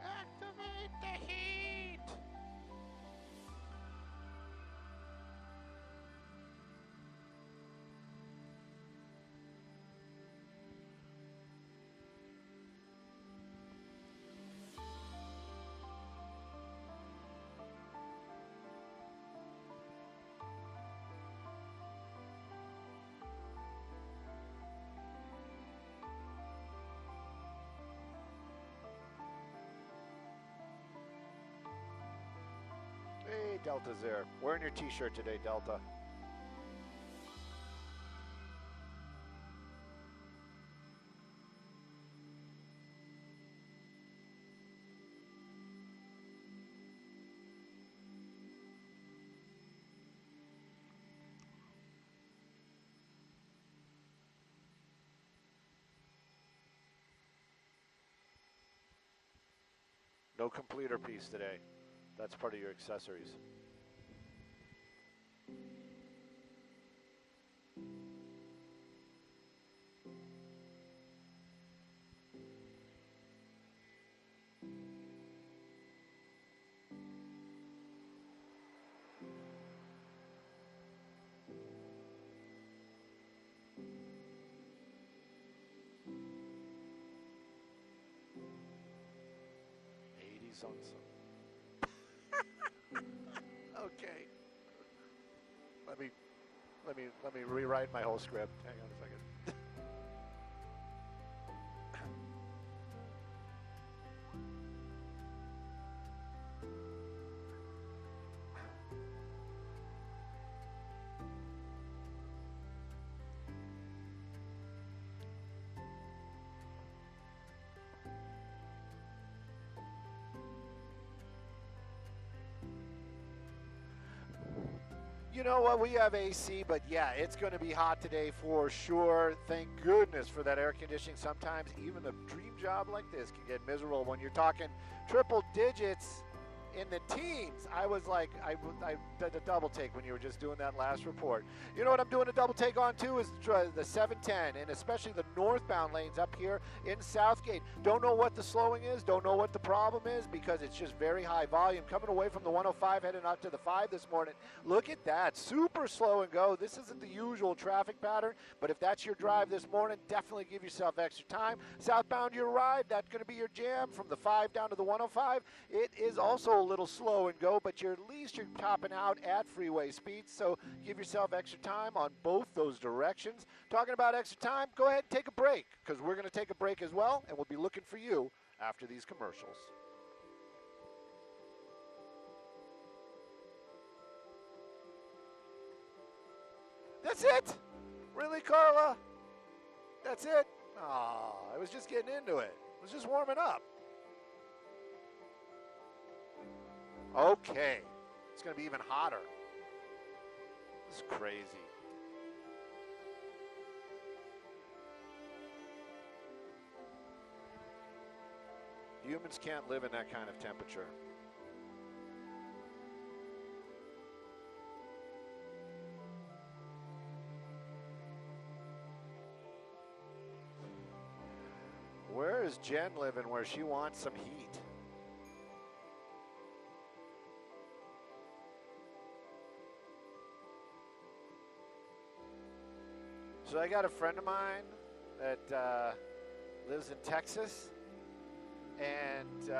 Activate the heat! Hey, Delta's there. Wearing your t-shirt today, Delta. No completer piece today. That's part of your accessories. On some. Okay. Let me rewrite my whole script. Hang on a second. You know what? We have AC, but yeah, it's going to be hot today for sure. Thank goodness for that air conditioning. Sometimes even a dream job like this can get miserable when you're talking triple digits in the teens. I was like, I did a double take when you were just doing that last report. You know what I'm doing a double take on too is the 710 and especially the northbound lanes up here in Southgate. Don't know what the slowing is, don't know what the problem is because it's just very high volume. Coming away from the 105 heading out to the 5 this morning. Look at that, super slow and go. This isn't the usual traffic pattern, but if that's your drive this morning, definitely give yourself extra time. Southbound your ride, that's going to be your jam from the 5 down to the 105. It is also a little slow and go, but at least you're topping out at freeway speeds, so give yourself extra time on both those directions. Talking about extra time, go ahead and take a break, because we're going to take a break as well, and we'll be looking for you after these commercials. That's it? Really, Carla? That's it? Aw, I was just getting into it. I was just warming up. Okay. It's going to be even hotter. This is crazy. Humans can't live in that kind of temperature. Where is Jen living where she wants some heat? So I got a friend of mine that lives in Texas, and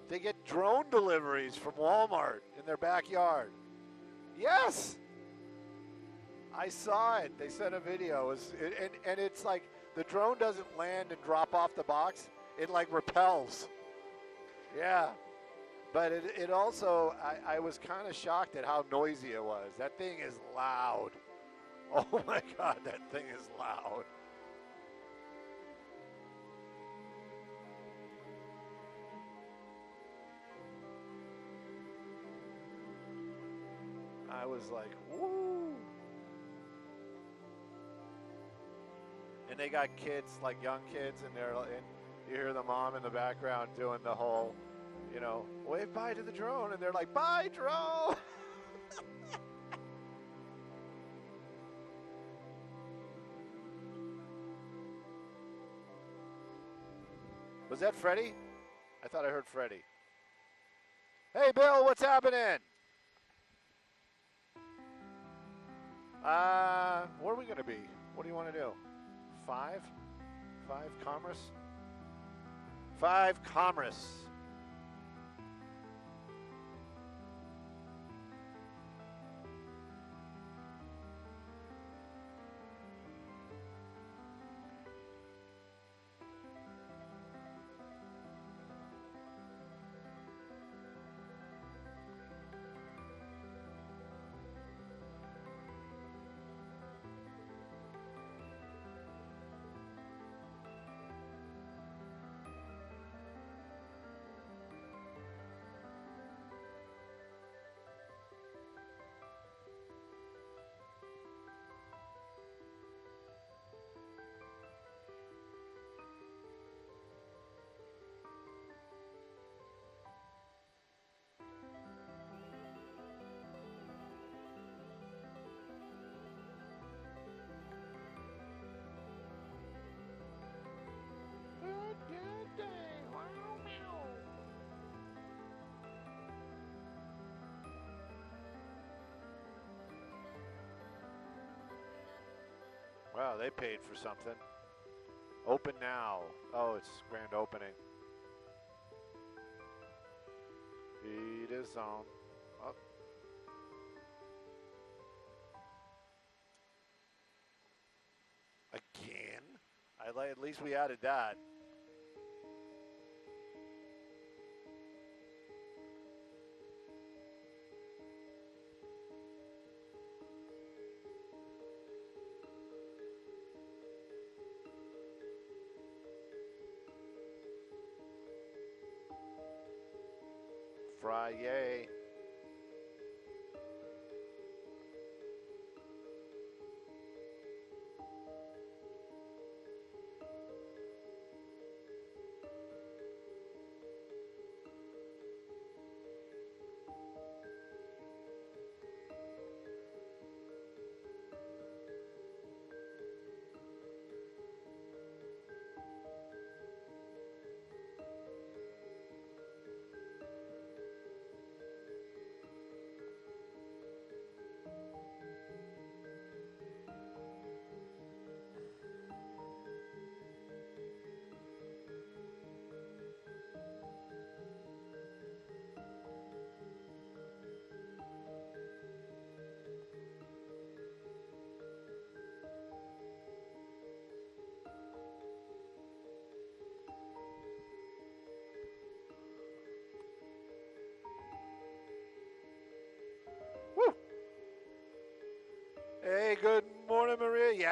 they get drone deliveries from Walmart in their backyard. Yes! I saw it. They sent a video. And it's like the drone doesn't land and drop off the box. It like repels. Yeah. But it also, I was kind of shocked at how noisy it was. That thing is loud. Oh my God, that thing is loud. I was like, woo. And they got kids, like young kids, and you hear the mom in the background doing the whole, wave bye to the drone, and they're like, bye, drone. Was that Freddie? I thought I heard Freddie. Hey, Bill, what's happening? Where are we going to be? What do you want to do? 5? 5 Commerce? 5 Commerce. Wow, they paid for something. Open now. Oh, it's grand opening. It is on. Oh. Again? At least we added that. Friday.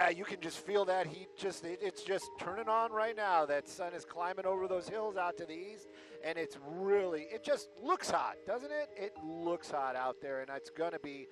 yeah, you can just feel that heat. It's just turning on right now. That sun is climbing over those hills out to the east, and it just looks hot, doesn't it? It looks hot out there, and it's going to be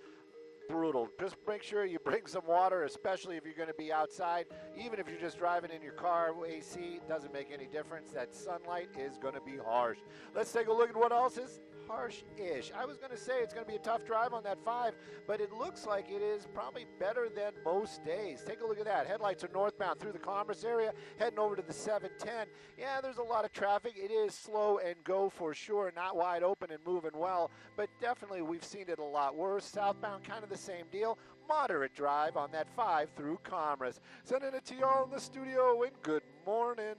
brutal. Just make sure you bring some water, especially if you're going to be outside. Even if you're just driving in your car, AC, it doesn't make any difference. That sunlight is going to be harsh. Let's take a look at what else is harsh-ish. I was going to say it's going to be a tough drive on that 5, but it looks like it is probably better than most days. Take a look at that. Headlights are northbound through the Commerce area, heading over to the 710. Yeah, there's a lot of traffic. It is slow and go for sure, not wide open and moving well, but definitely we've seen it a lot worse. Southbound, kind of the same deal. Moderate drive on that 5 through Commerce. Sending it to y'all in the studio, and good morning.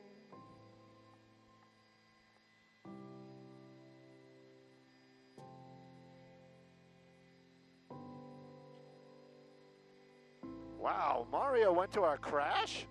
Wow, Mario went to our crash?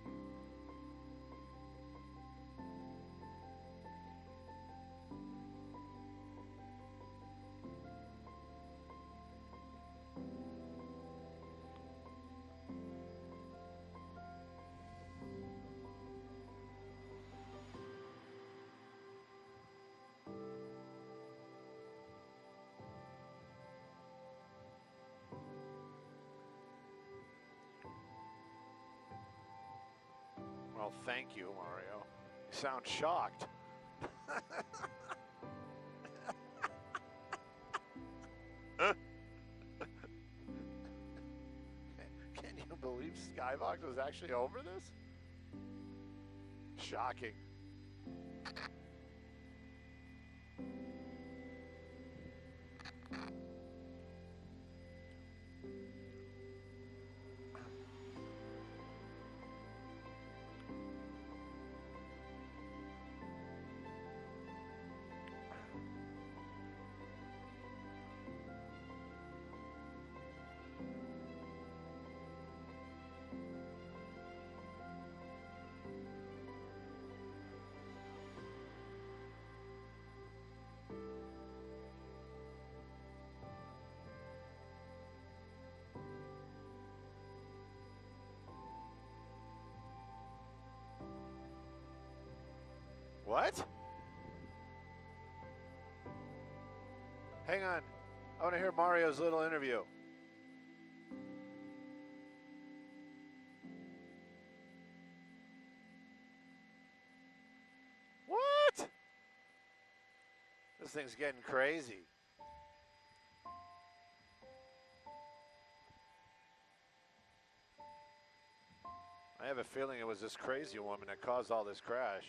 Well, thank you, Mario. You sound shocked. Can you believe Skybox was actually over this? Shocking. What? Hang on. I want to hear Mario's little interview. What? This thing's getting crazy. I have a feeling it was this crazy woman that caused all this crash.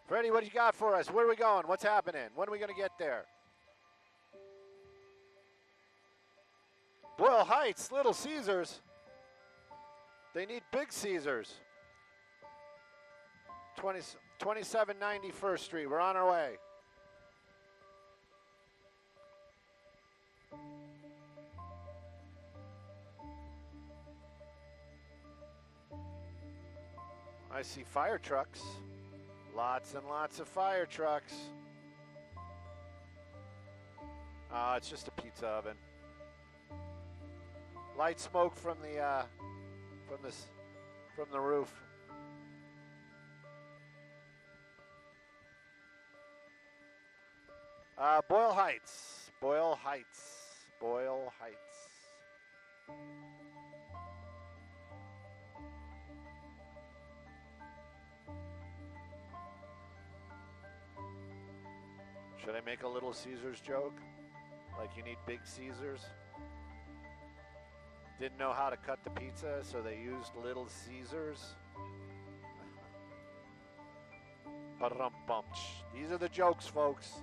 Freddie, what do you got for us? Where are we going? What's happening? When are we going to get there? Boyle Heights, Little Caesars. They need big Caesars. 2790 First Street. We're on our way. I see fire trucks. Lots and lots of fire trucks. It's just a pizza oven. Light smoke from the roof. Boyle Heights. Boyle Heights. Boyle Heights. Should I make a Little Caesars joke? Like you need big Caesars? Didn't know how to cut the pizza, so they used Little Caesars. Ba-dum-bum. These are the jokes, folks.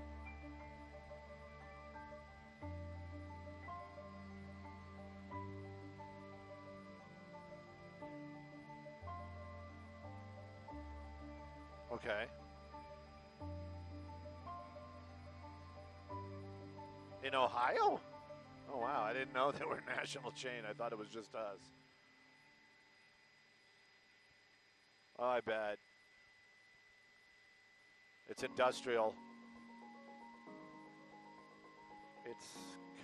Okay. In Ohio? Oh, wow. I didn't know they were a national chain. I thought it was just us. Oh, I bet. It's industrial. It's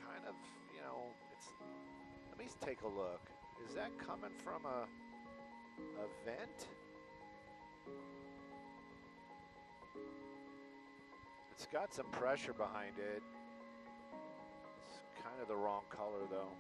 kind of, you know, it's Let me take a look. Is that coming from a vent? It's got some pressure behind it. It's kind of the wrong color though.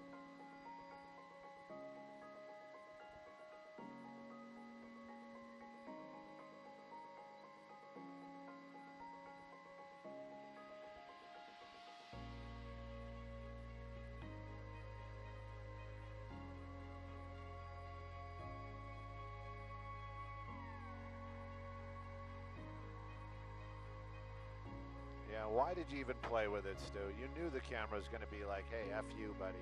Yeah, why did you even play with it, Stu? You knew the camera was going to be like, hey, F you, buddy.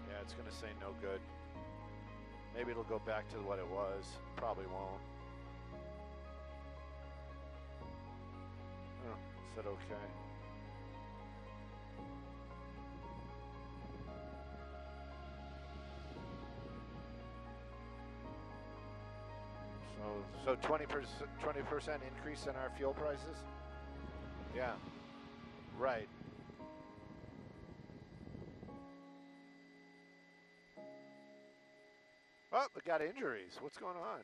Yeah, it's going to say no good. Maybe it'll go back to what it was. Probably won't. Oh, said okay. So 20% increase in our fuel prices? Yeah, right. Oh, we got injuries. What's going on?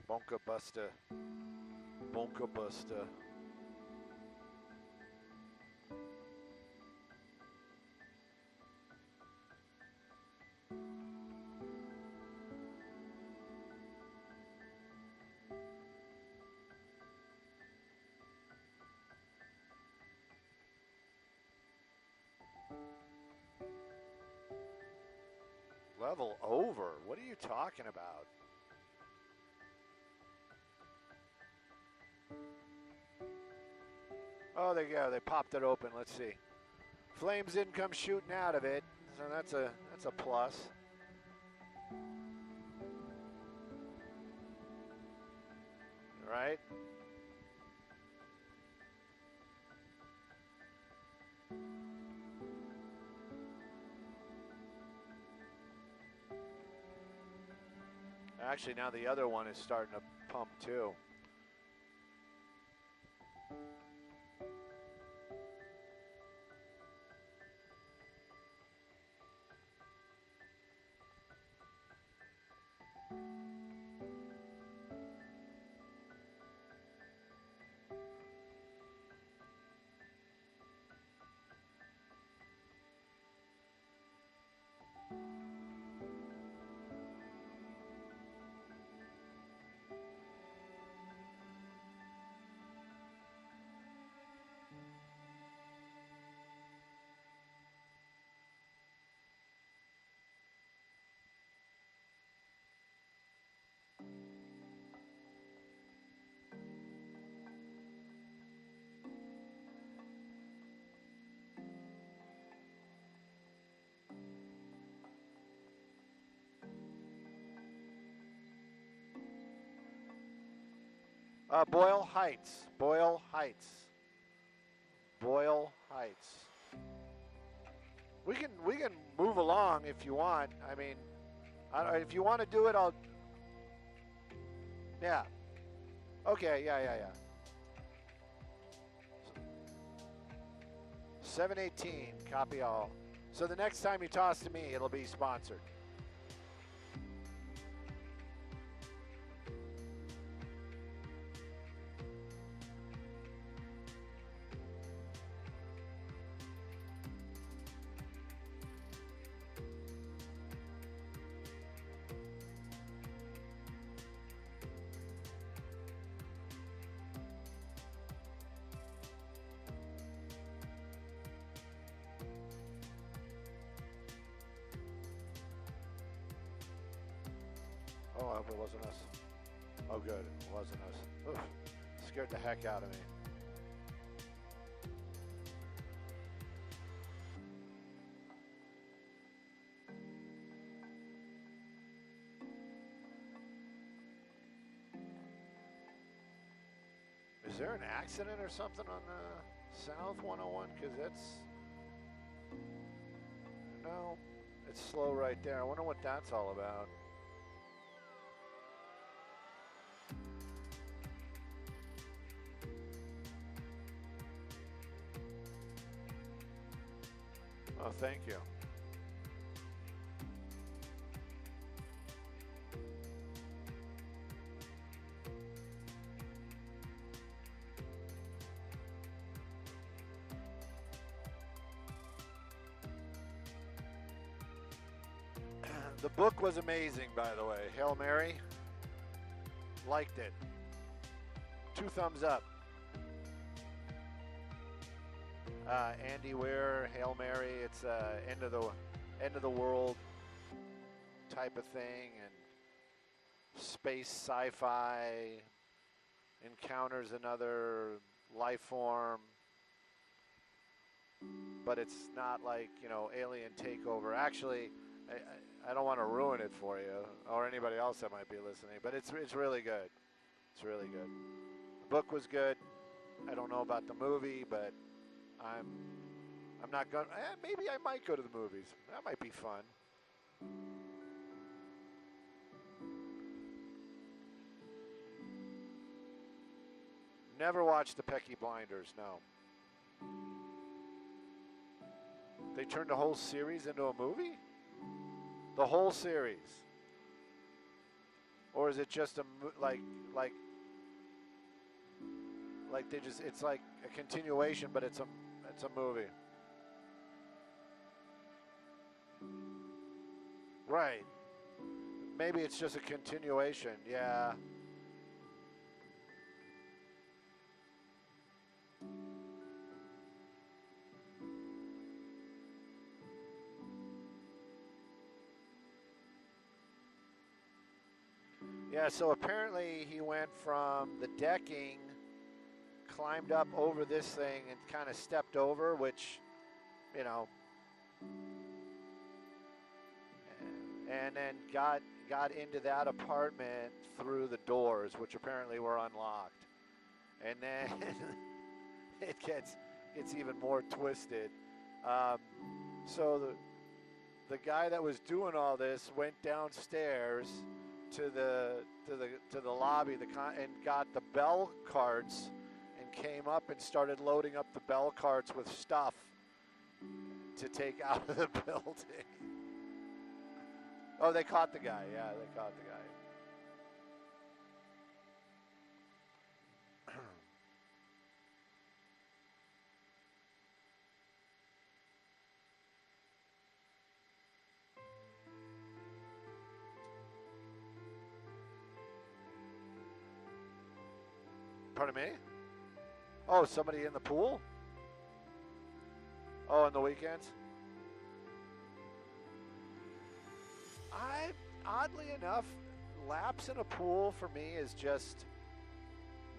Bonka Buster. Bonka Buster. Level over? What are you talking about? Oh, there you go. They popped it open. Let's see. Flames didn't come shooting out of it, so that's a plus. Right? Actually, now the other one is starting to pump too. Boyle Heights. Boyle Heights. Boyle Heights. We can move along if you want. I mean, if you want to do it, I'll. Yeah. Okay. Yeah. 718. Copy all. So the next time you toss to me, it'll be sponsored. Oh, I hope it wasn't us. Oh, good. It wasn't us. Oof. scared the heck out of me. Is there an accident or something on the South 101? Because that's... No, it's slow right there. I wonder what that's all about. Oh, thank you. The book was amazing, by the way. Hail Mary. Liked it. 2 thumbs up. Andy Weir, Hail Mary. It's end of the world type of thing, and space sci-fi encounters another life form, but it's not like, you know, alien takeover. Actually, I don't want to ruin it for you or anybody else that might be listening, but it's really good. It's really good. The book was good. I don't know about the movie, but I'm not going. Maybe I might go to the movies. That might be fun. Never watched the Peaky Blinders. No. They turned the whole series into a movie? The whole series? Or is it just like they just, it's like a continuation, but it's a movie. Right. Maybe it's just a continuation. Yeah. Yeah, so apparently he went from the decking, climbed up over this thing and kind of stepped over, which, you know, and then got into that apartment through the doors, which apparently were unlocked. And then it gets even more twisted. So the guy that was doing all this went downstairs to the lobby and got the bell carts and came up and started loading up the bell carts with stuff to take out of the building. Oh, they caught the guy. Yeah, they caught the guy. Pardon me? Oh, somebody in the pool? Oh, on the weekends? Oddly enough, laps in a pool for me is just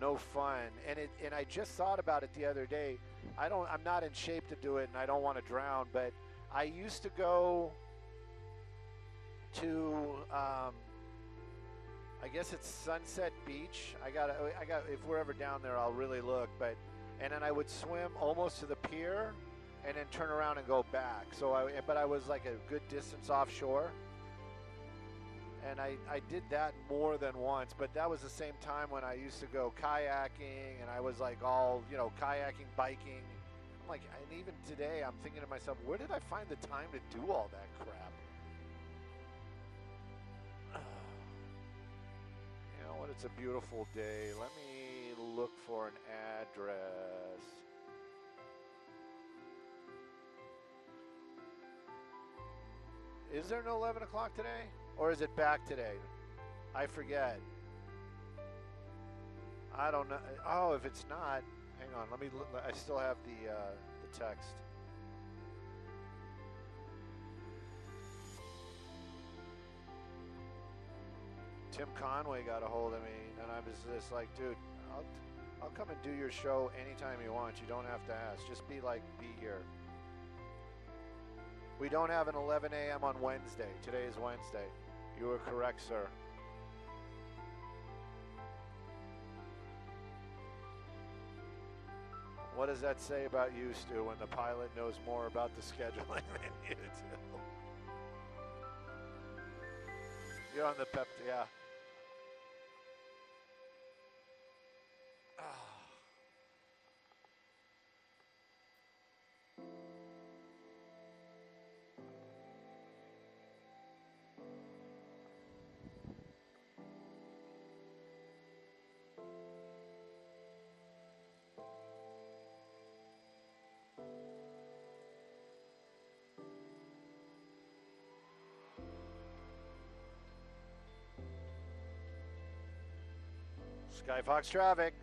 no fun. And I just thought about it the other day. I'm not in shape to do it, and I don't want to drown, but I used to go to I guess it's Sunset Beach. I got if we're ever down there, I'll really look, and then I would swim almost to the pier and then turn around and go back. But I was like a good distance offshore. And I did that more than once, but that was the same time when I used to go kayaking, and I was like all, you know, kayaking, biking. I'm like, and even today I'm thinking to myself, where did I find the time to do all that crap? You know what, it's a beautiful day. Let me look for an address. Is there no 11 o'clock today? Or is it back today? I forget. I don't know. Oh, if it's not, hang on. Let me. I still have the text. Tim Conway got a hold of me, and I was just like, dude, I'll come and do your show anytime you want. You don't have to ask. Just be here. We don't have an 11 a.m. on Wednesday. Today is Wednesday. You are correct, sir. What does that say about you, Stu, when the pilot knows more about the scheduling than you do? You're on the pep, yeah. Skyfox traffic.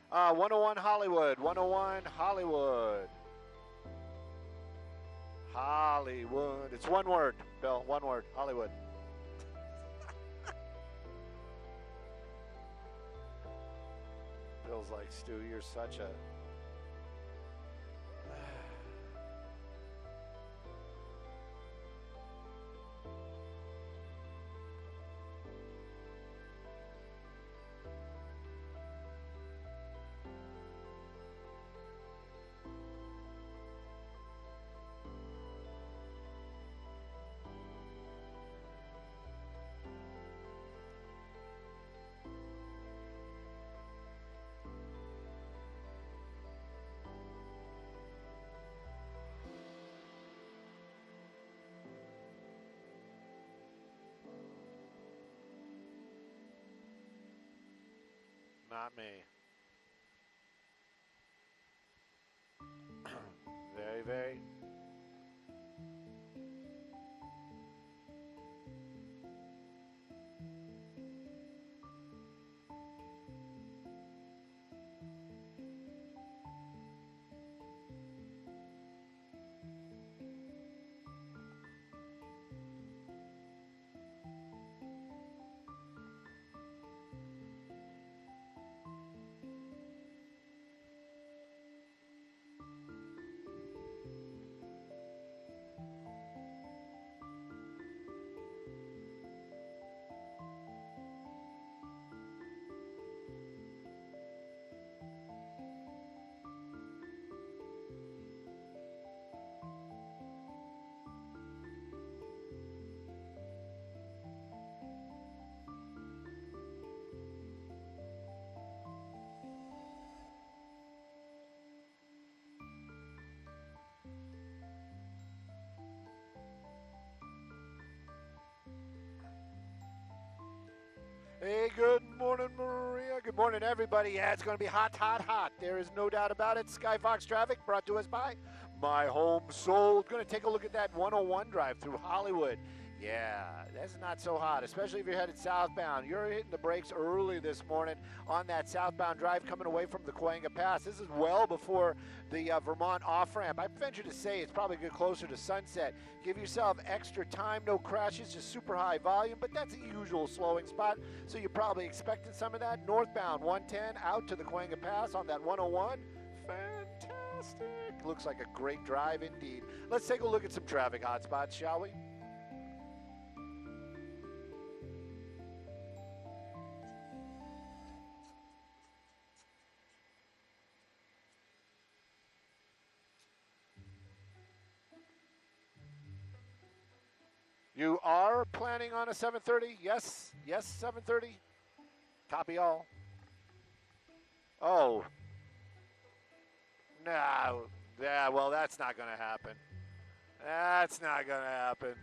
Uh, 101 Hollywood, 101 Hollywood. Hollywood. It's one word, Bill, one word, Hollywood. Bill's like, Stu, you're such a... Not me. Very, very. Hey, good morning, Maria. Good morning, everybody. Yeah, it's going to be hot, hot, hot. There is no doubt about it. Skyfox traffic brought to us by My Home Sold. Going to take a look at that 101 drive through Hollywood. Yeah, that's not so hot, especially if you're headed southbound. You're hitting the brakes early this morning on that southbound drive coming away from the Cahuenga Pass. This is well before the Vermont off-ramp. I venture to say it's probably get closer to sunset. Give yourself extra time, no crashes, just super high volume, but that's a usual slowing spot, so you're probably expecting some of that. Northbound 110 out to the Cahuenga Pass on that 101. Fantastic. Looks like a great drive indeed. Let's take a look at some traffic hotspots, shall we? You are planning on a 7:30? Yes, yes, 7:30. Copy all. Oh. No. Yeah, well, that's not going to happen. That's not going to happen.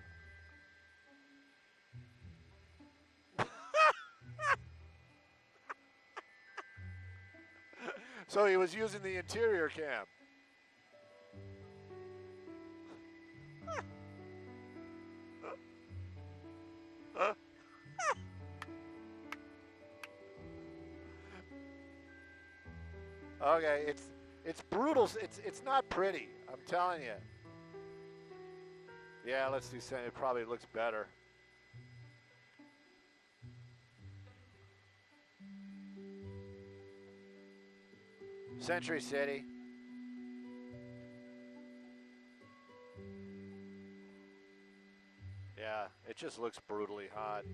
So he was using the interior cam. Okay, it's brutal. It's not pretty. I'm telling you. Yeah, let's do something. It probably looks better. Century City. Yeah, it just looks brutally hot.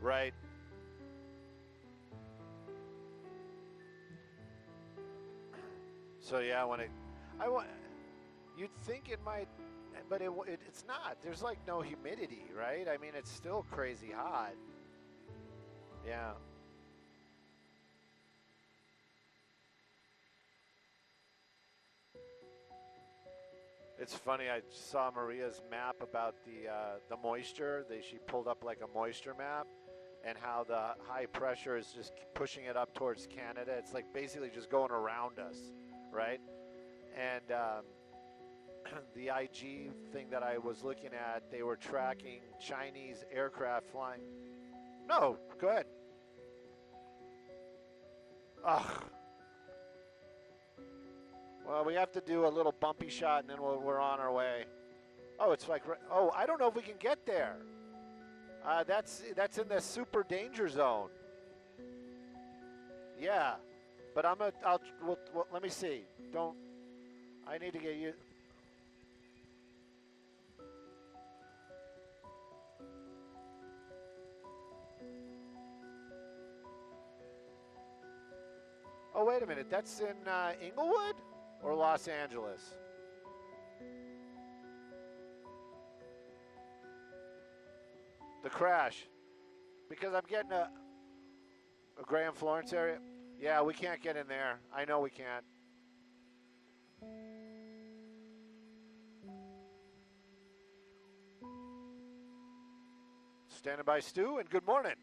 Right. So yeah, when you'd think it might, but it's not. There's like no humidity, right? I mean, it's still crazy hot. Yeah. It's funny. I saw Maria's map about the moisture. She pulled up like a moisture map, and how the high pressure is just pushing it up towards Canada. It's like basically just going around us, right? And the IG thing that I was looking at, they were tracking Chinese aircraft flying. No, go ahead. Ugh. Well, we have to do a little bumpy shot, and then we're on our way. Oh, it's like, oh, I don't know if we can get there. That's in the super danger zone. Yeah, but let me see. I need to get you. Oh, wait a minute. That's in Inglewood or Los Angeles? The crash. Because I'm getting a Graham Florence area. Yeah, we can't get in there. I know we can't. Standing by, Stu, and good morning.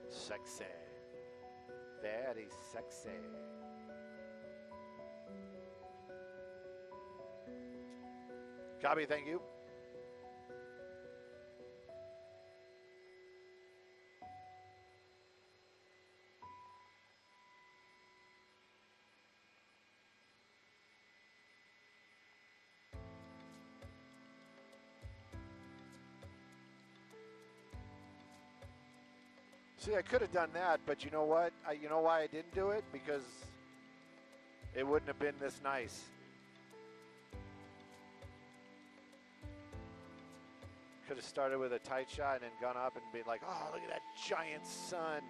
Sexy. Very sexy. Copy, thank you. See, I could have done that, but you know what? You know why I didn't do it? Because it wouldn't have been this nice. Could have started with a tight shot and then gone up and been like, oh, look at that giant sun.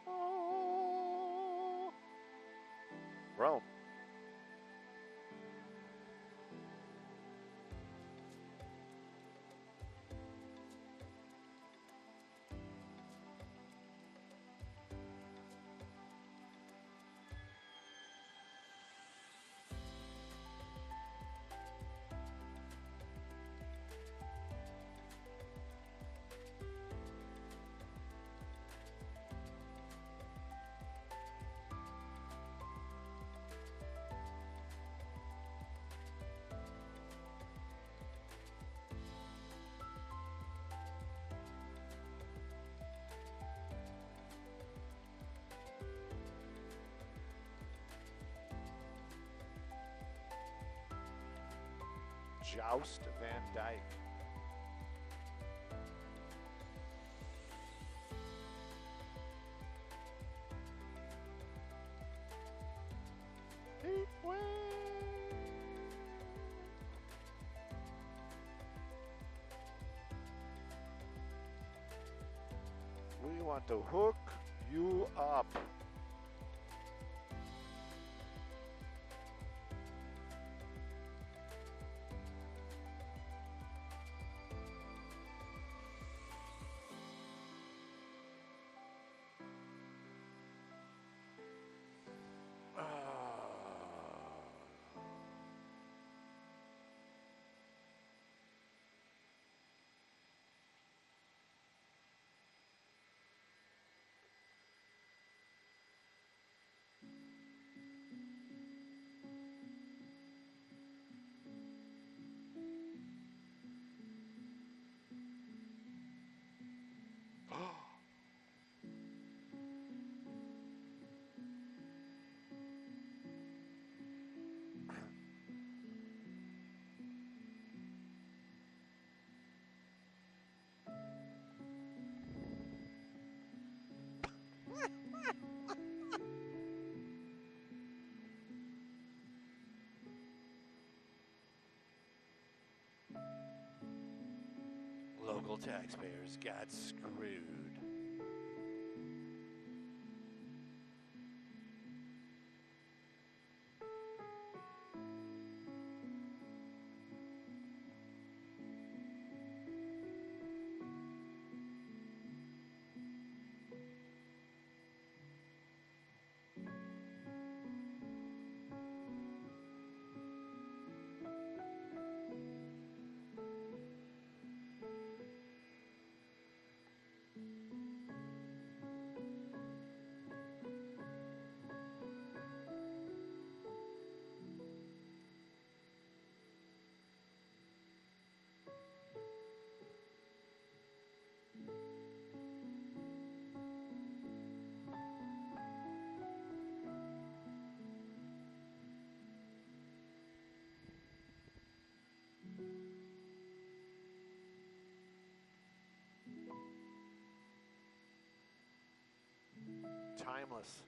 Oh. Rome. Joust Van Dyke. Heatwave. We want to hook you up. Local taxpayers got screwed. Timeless.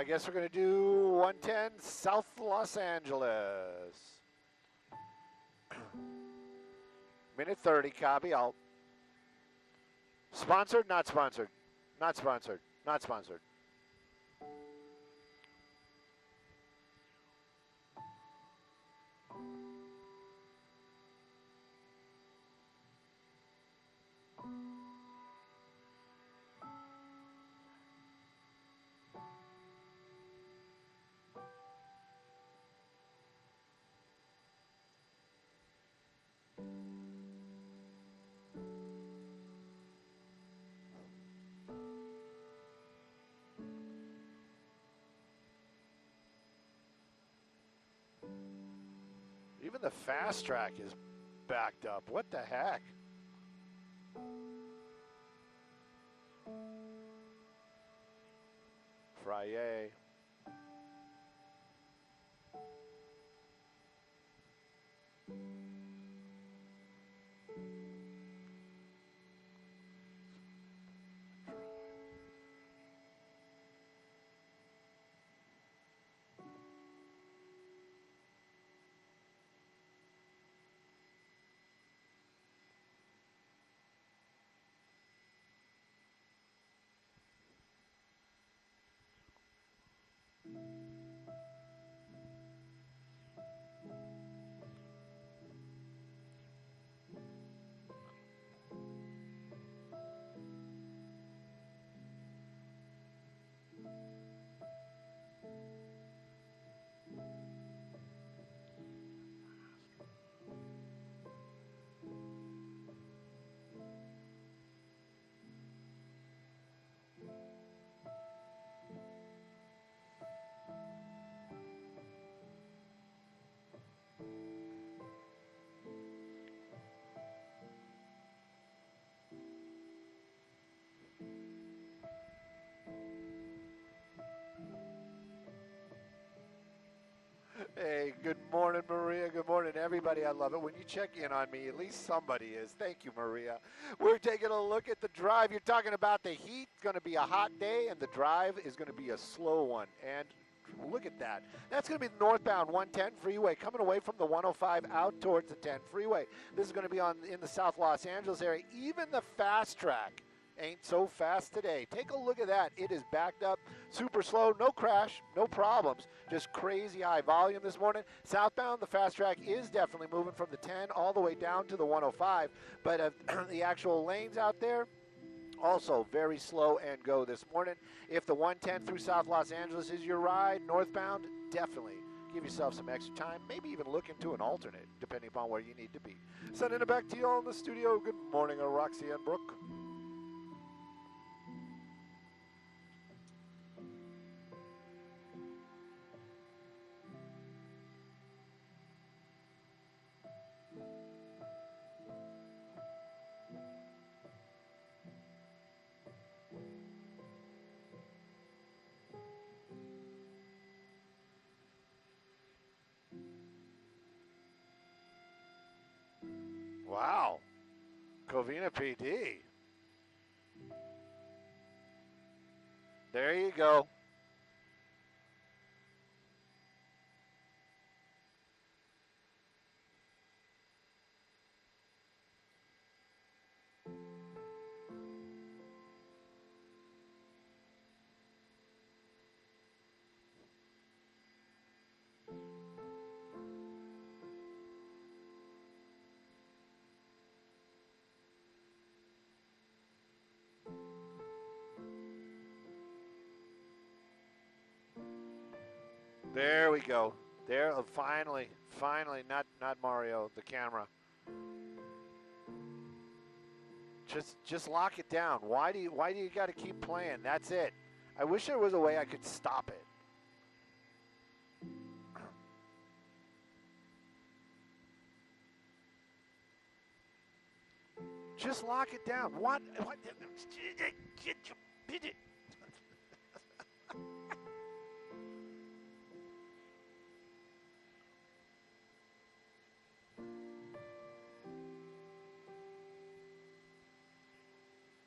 I guess we're going to do 110 South Los Angeles. Minute 30, copy, out. Sponsored, not sponsored. Not sponsored, not sponsored. Even the fast track is backed up. What the heck? Freeway. Good morning, Maria. Good morning, everybody. I love it when you check in on me. At least somebody is. Thank you, Maria. We're taking a look at the drive. You're talking about the heat. It's going to be a hot day, and the drive is going to be a slow one. And look at that. That's going to be the northbound 110 freeway coming away from the 105 out towards the 10 freeway. This is going to be in the South Los Angeles area. Even the fast track ain't so fast today. Take a look at that. It is backed up, super slow, no crash, no problems, just crazy high volume this morning. Southbound, the fast track is definitely moving from the 10 all the way down to the 105, but the actual lanes out there, also very slow and go this morning. If the 110 through South Los Angeles is your ride, northbound, definitely give yourself some extra time, maybe even look into an alternate, depending upon where you need to be. Sending it back to you all in the studio. Good morning, Roxy and Brooke. Wow. Covina PD. There you go. There we go. There, finally, not Mario, the camera. Just lock it down. Why do you got to keep playing? That's it. I wish there was a way I could stop it. Just lock it down. What?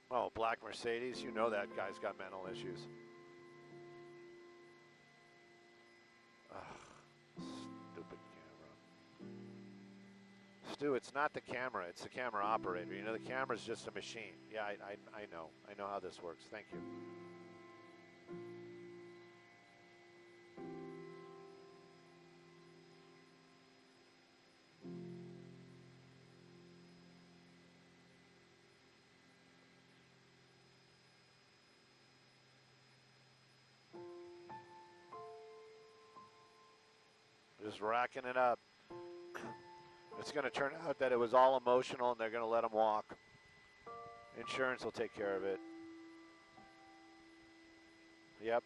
Oh, black Mercedes. You know that guy's got mental issues. Ugh, stupid camera. Stu, it's not the camera. It's the camera operator. You know, the camera's just a machine. Yeah, I know. I know how this works. Thank you. Just racking it up. It's going to turn out that it was all emotional and they're going to let him walk. Insurance will take care of it. Yep.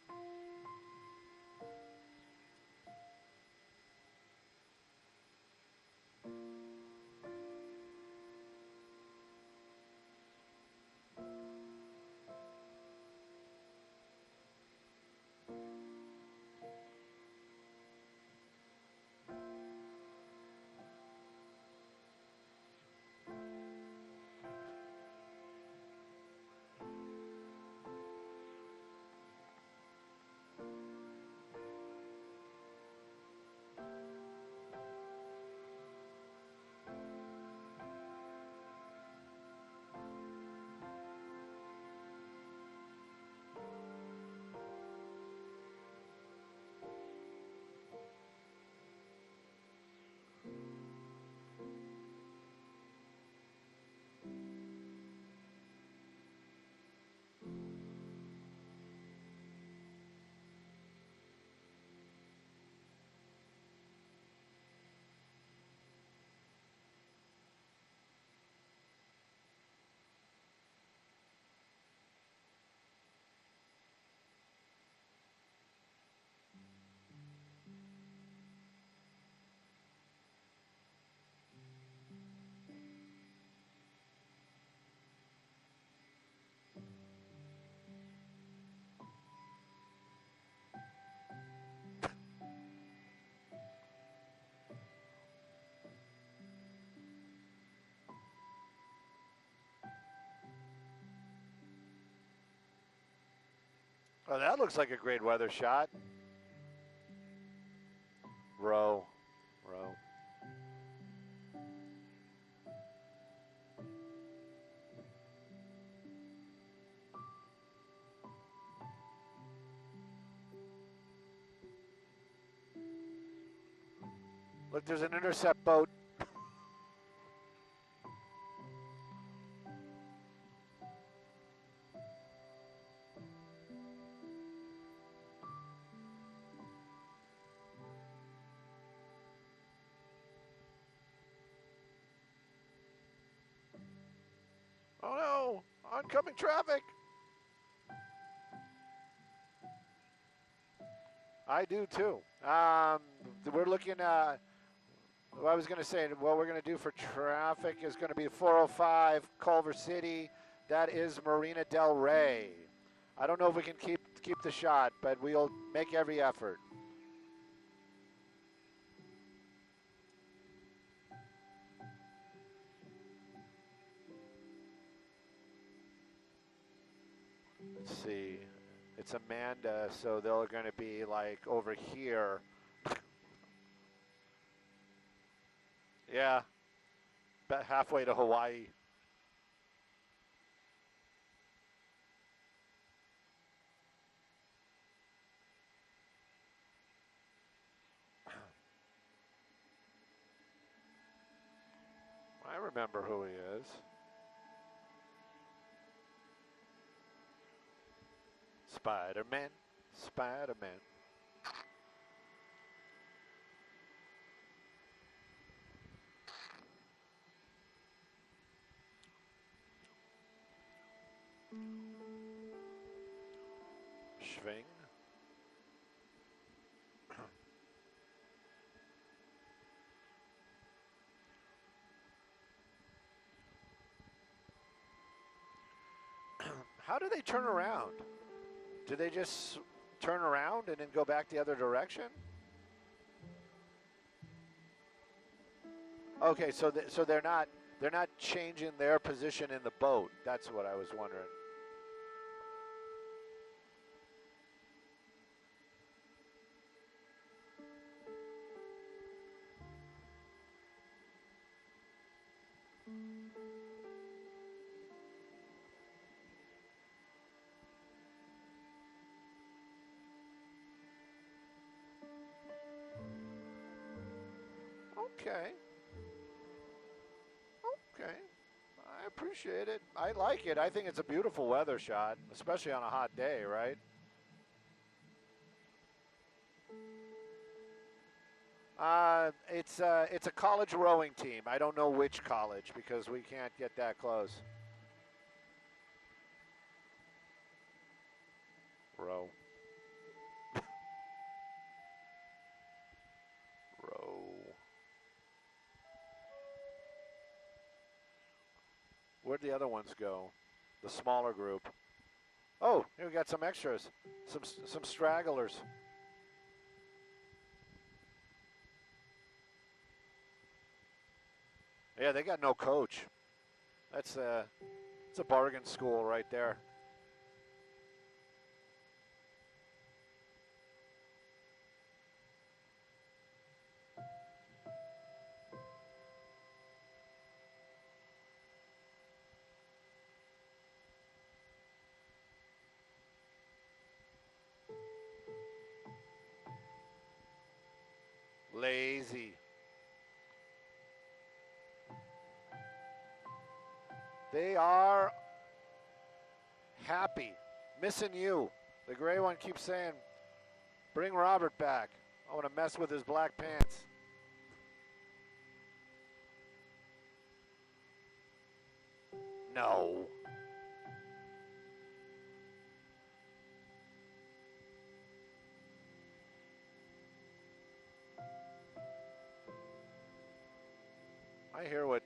Oh, that looks like a great weather shot. Row. Look, there's an intercept boat. Oh no, oncoming traffic. I do too. We're looking at, I was going to say, what we're going to do for traffic is going to be 405 Culver City. That is Marina Del Rey. I don't know if we can keep the shot, but we'll make every effort. Let's see. It's Amanda, so they're going to be like over here. Yeah, about halfway to Hawaii. I remember who he is. Spider-Man. Schwing. How do they turn around? Do they just turn around and then go back the other direction? Okay, so they're not changing their position in the boat. That's what I was wondering. Okay. I appreciate it. I like it. I think it's a beautiful weather shot, especially on a hot day, right? It's a college rowing team. I don't know which college because we can't get that close. Row. Where'd the other ones go? The smaller group. Oh, here we got some extras. Some stragglers. Yeah, they got no coach. It's a bargain school right there. Lazy. They are happy. Missing you. The gray one keeps saying, bring Robert back. I want to mess with his black pants. No. I hear what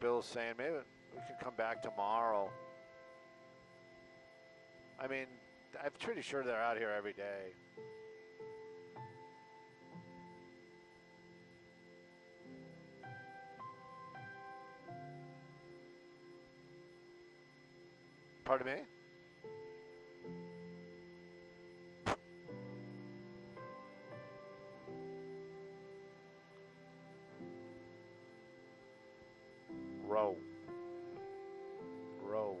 Bill's saying. Maybe we can come back tomorrow. I mean, I'm pretty sure they're out here every day. Pardon me? row. Row.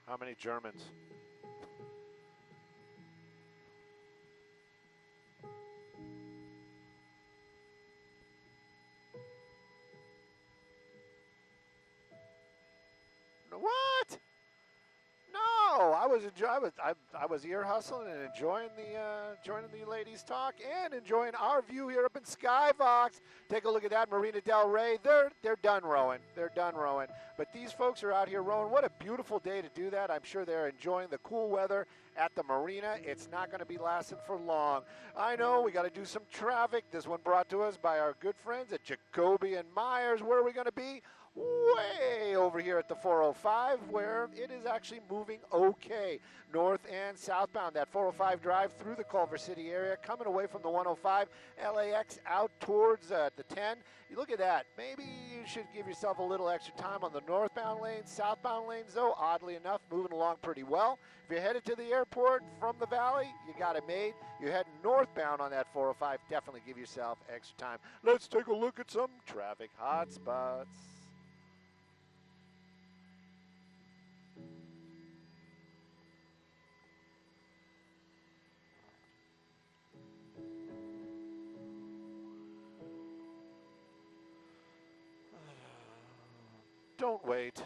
How many Germans? What? No, I was ear hustling and enjoying the ladies talk and enjoying our view here up in Skybox. Take a look at that, Marina Del Rey. They're done rowing. They're done rowing. But these folks are out here rowing. What a beautiful day to do that. I'm sure they're enjoying the cool weather at the marina. It's not going to be lasting for long. I know we got to do some traffic. This one brought to us by our good friends at Jacoby and Myers. Where are we going to be? Way over here at the 405, where it is actually moving okay, north and southbound. That 405 drive through the Culver City area, coming away from the 105, LAX out towards the 10. You look at that. Maybe you should give yourself a little extra time on the northbound lanes. Southbound lanes, though, oddly enough, moving along pretty well. If you're headed to the airport from the valley, you got it made. You're heading northbound on that 405, definitely give yourself extra time. Let's take a look at some traffic hotspots. Don't wait.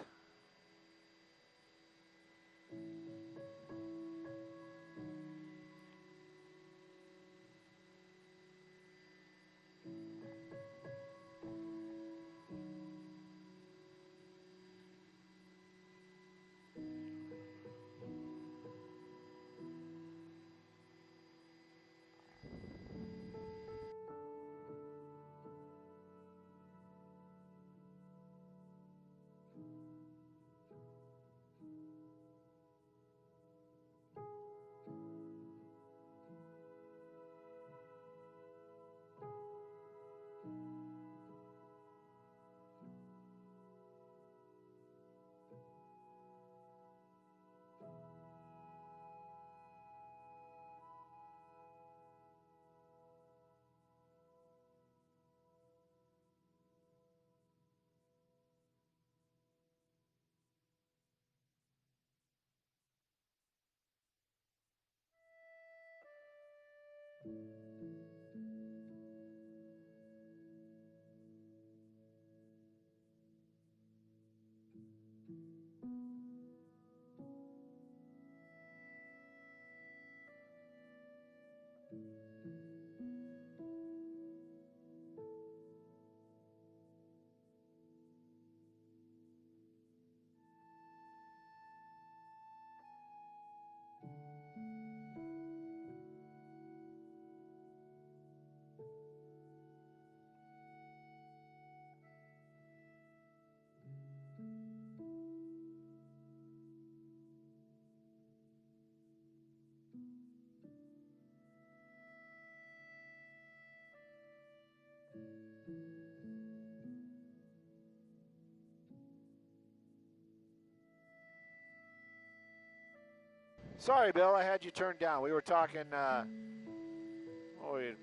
Sorry, Bill, I had you turned down. We were talking,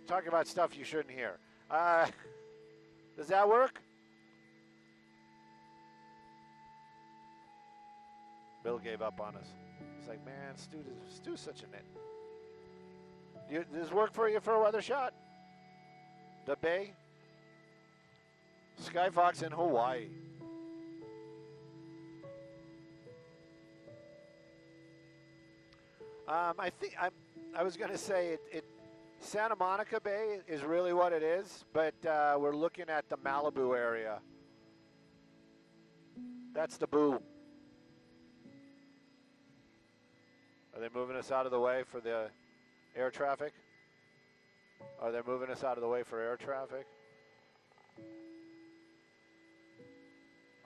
talking about stuff you shouldn't hear. Does that work? Bill gave up on us. He's like, man, Stu's such a nit. Does this work for you for a weather shot? The Bay? Skyfox in Hawaii. I was going to say Santa Monica Bay is really what it is, but we're looking at the Malibu area. That's the boo. Are they moving us out of the way for the air traffic? Are they moving us out of the way for air traffic?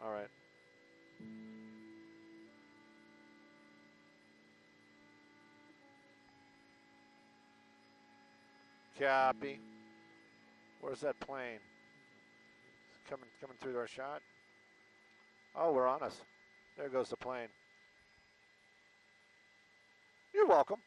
All right. Copy. Where's that plane? It's coming through our shot. Oh, we're on us. There goes the plane. You're welcome.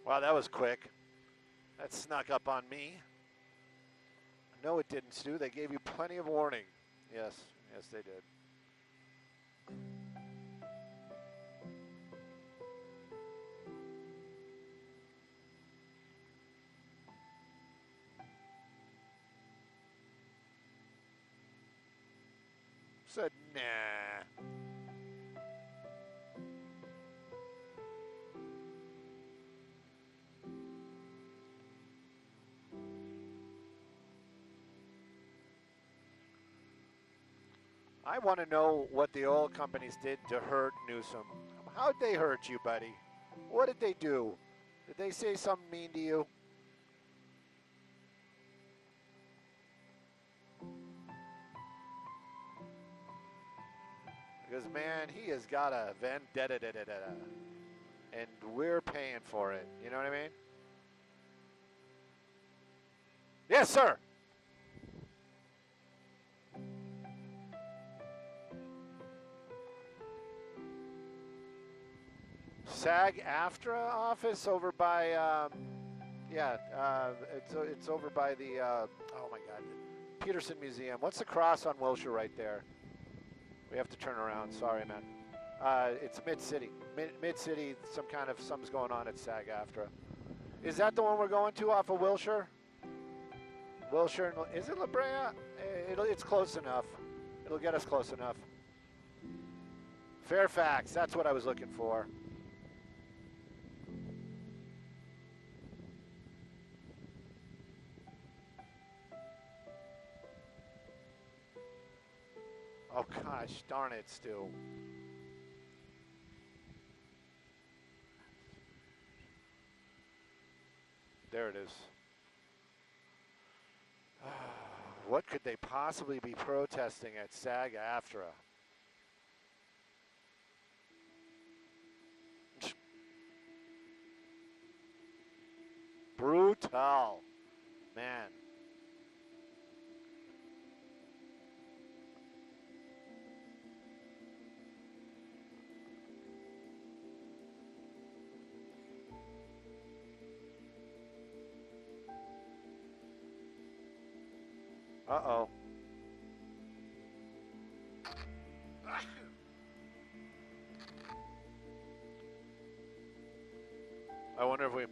Wow, that was quick. That snuck up on me. No, it didn't, Stu. They gave you plenty of warning. Yes, yes, they did. Said, nah. I want to know what the oil companies did to hurt Newsom. How'd they hurt you, buddy? What did they do? Did they say something mean to you? Because, man, he has got a vendetta, and we're paying for it. You know what I mean? Yes, sir. SAG-AFTRA office over by, it's over by the, oh my God, Peterson Museum. What's the cross on Wilshire right there? We have to turn around. Sorry, man. It's Mid-City. Mid-City, something's going on at SAG-AFTRA. Is that the one we're going to off of Wilshire? Wilshire, is it La Brea? It's close enough. It'll get us close enough. Fairfax, that's what I was looking for. Oh gosh, darn it, Stu. There it is. What could they possibly be protesting at SAG-AFTRA? Brutal, man. Uh-oh. I wonder if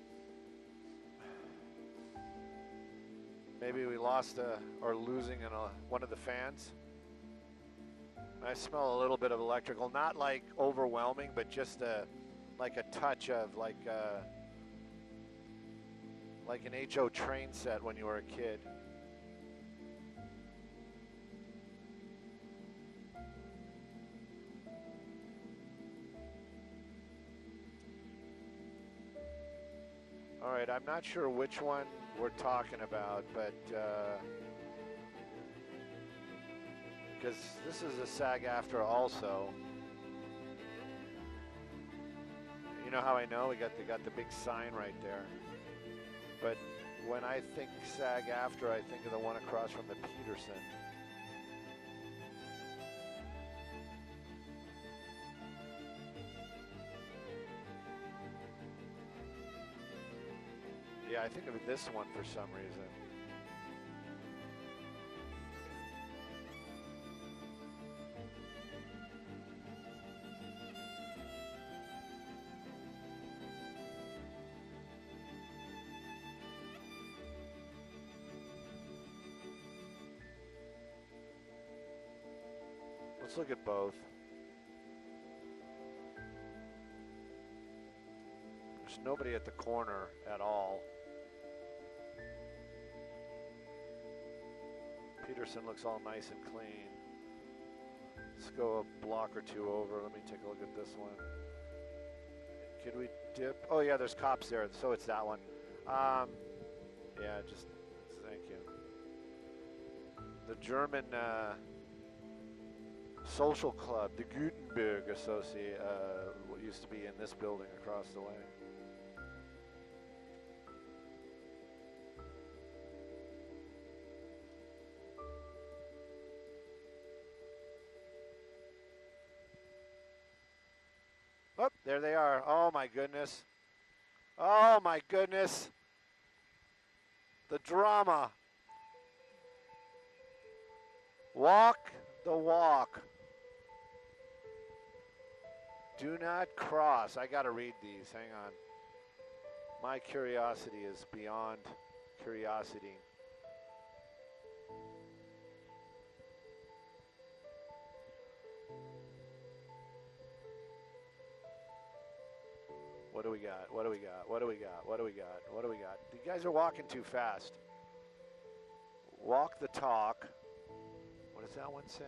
maybe we lost or losing one of the fans. I smell a little bit of electrical, not like overwhelming, but just like a touch of like an HO train set when you were a kid. All right, I'm not sure which one we're talking about, but because this is a SAG-AFTRA also. You know how I know? They got the big sign right there. But when I think SAG-AFTRA, I think of the one across from the Peterson. Yeah, I think of this one for some reason. Let's look at both. There's nobody at the corner at all. Peterson looks all nice and clean. Let's go a block or two over. Let me take a look at this one. Could we dip? Oh yeah, there's cops there, so it's that one. Yeah, just thank you. The German social club, the Gutenberg Associate, used to be in this building across the way. Oh, there they are. Oh my goodness. Oh my goodness. The drama. Walk the walk. Do not cross. I gotta read these. Hang on. My curiosity is beyond curiosity. What do we got? What do we got? What do we got? What do we got? What do we got? You guys are walking too fast. Walk the talk. What does that one say?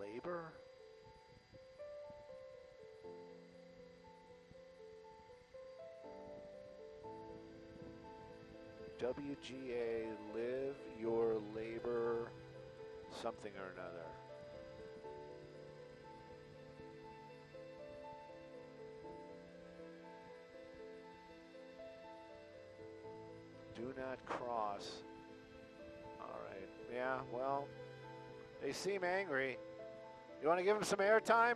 Labor? WGA, live your labor, something or another. Do not cross. All right. Yeah, well, they seem angry. You want to give them some airtime?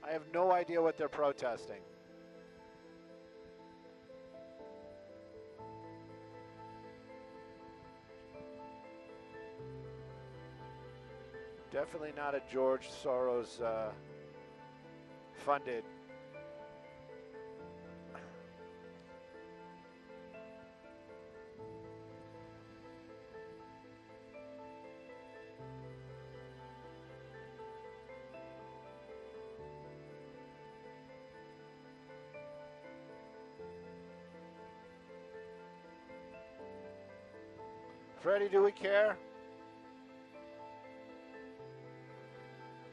I have no idea what they're protesting. Definitely not a George Soros funded. Freddie, do we care?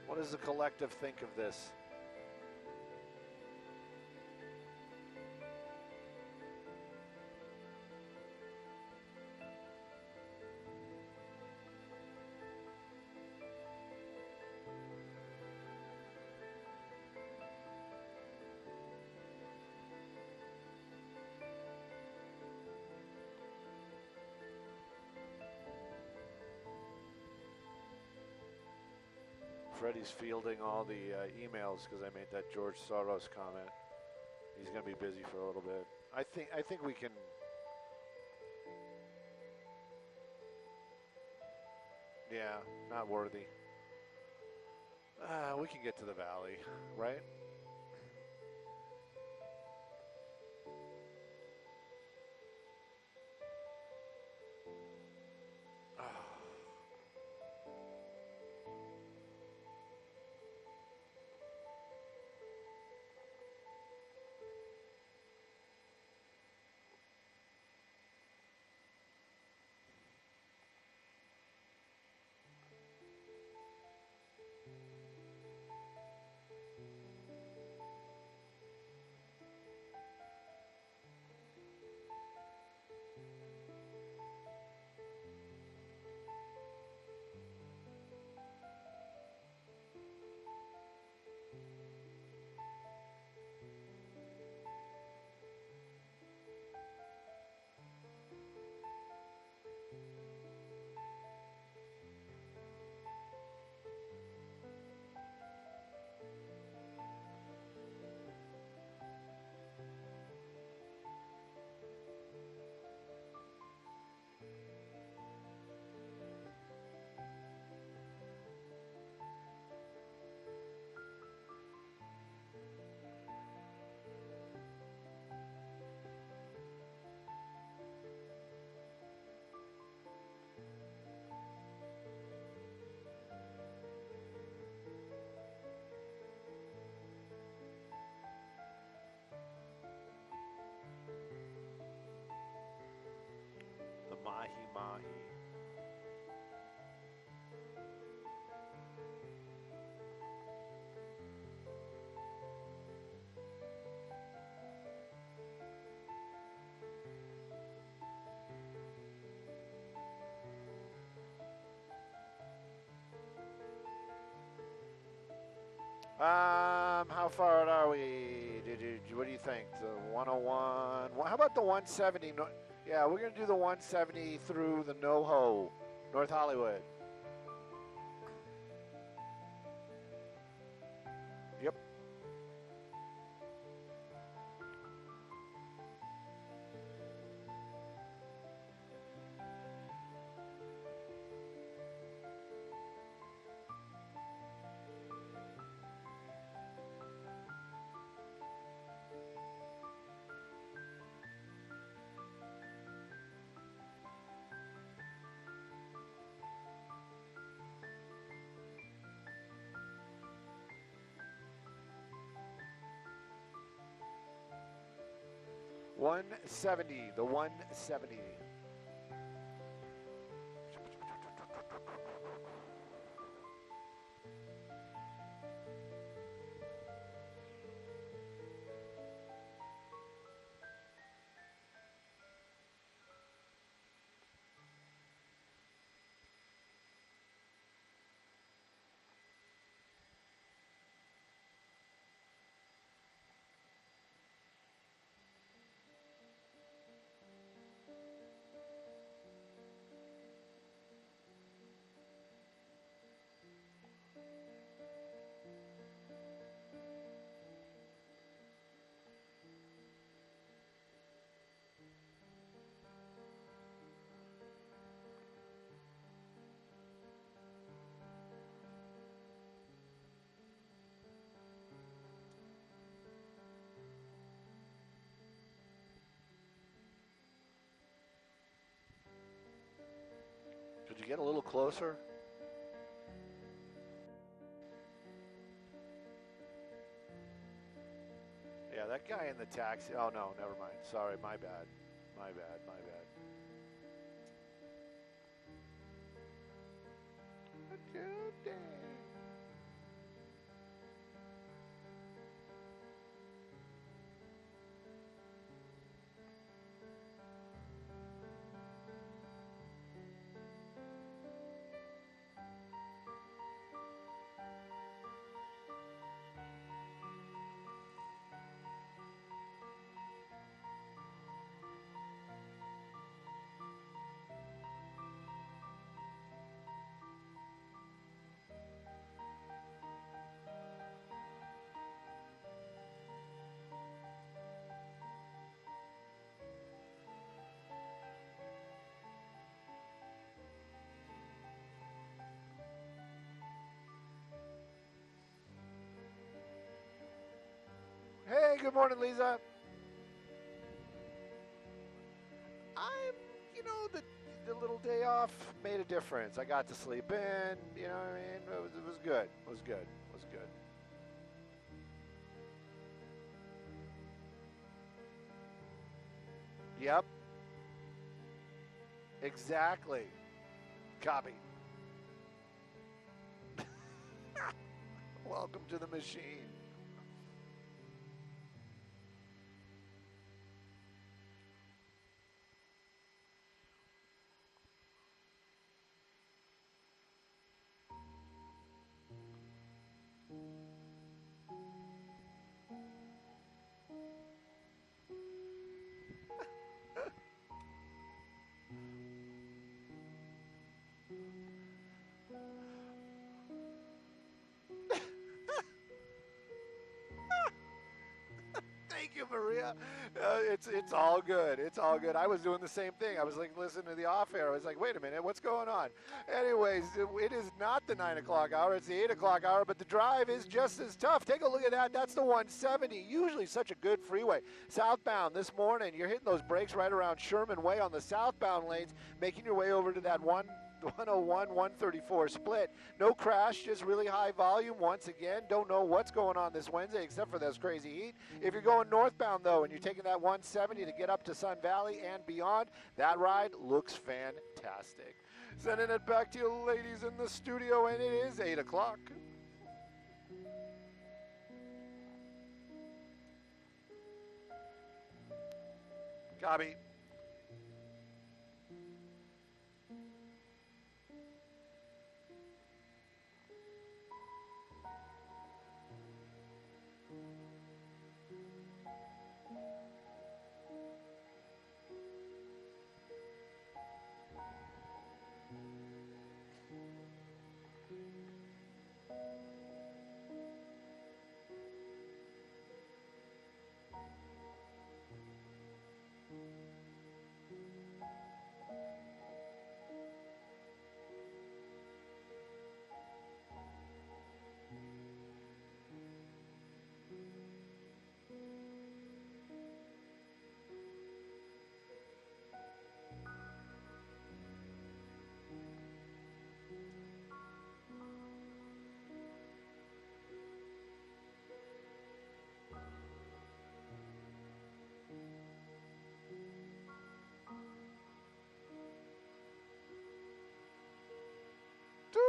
What does the collective think of this? Freddie's fielding all the emails because I made that George Soros comment. He's going to be busy for a little bit. I think we can. Yeah, not worthy. We can get to the valley, right? How far are we? What do you think? The 101? How about the 170? Yeah, we're going to do the 170 through the NoHo, North Hollywood. Yep. The 170. Could you get a little closer? Yeah, that guy in the taxi. Oh, no, never mind. Sorry, my bad. My bad, my bad. Good day. Hey, good morning, Lisa. The little day off made a difference. I got to sleep in, you know what I mean? It was good. It was good. It was good. Yep. Exactly. Copy. Welcome to the machine. Thank you, Maria. It's all good. It's all good. I was doing the same thing. I was like listening to the off air. I was like, wait a minute, what's going on? Anyways, it is not the 9 o'clock hour. It's the 8 o'clock hour, but the drive is just as tough. Take a look at that. That's the 170. Usually such a good freeway. Southbound this morning, you're hitting those brakes right around Sherman Way on the southbound lanes, making your way over to that 101, 134 split. No crash, just really high volume once again. Don't know what's going on this Wednesday except for this crazy heat. If you're going northbound, though, and you're taking that 170 to get up to Sun Valley and beyond, that ride looks fantastic. Sending it back to you ladies in the studio, and it is 8 o'clock. Copy.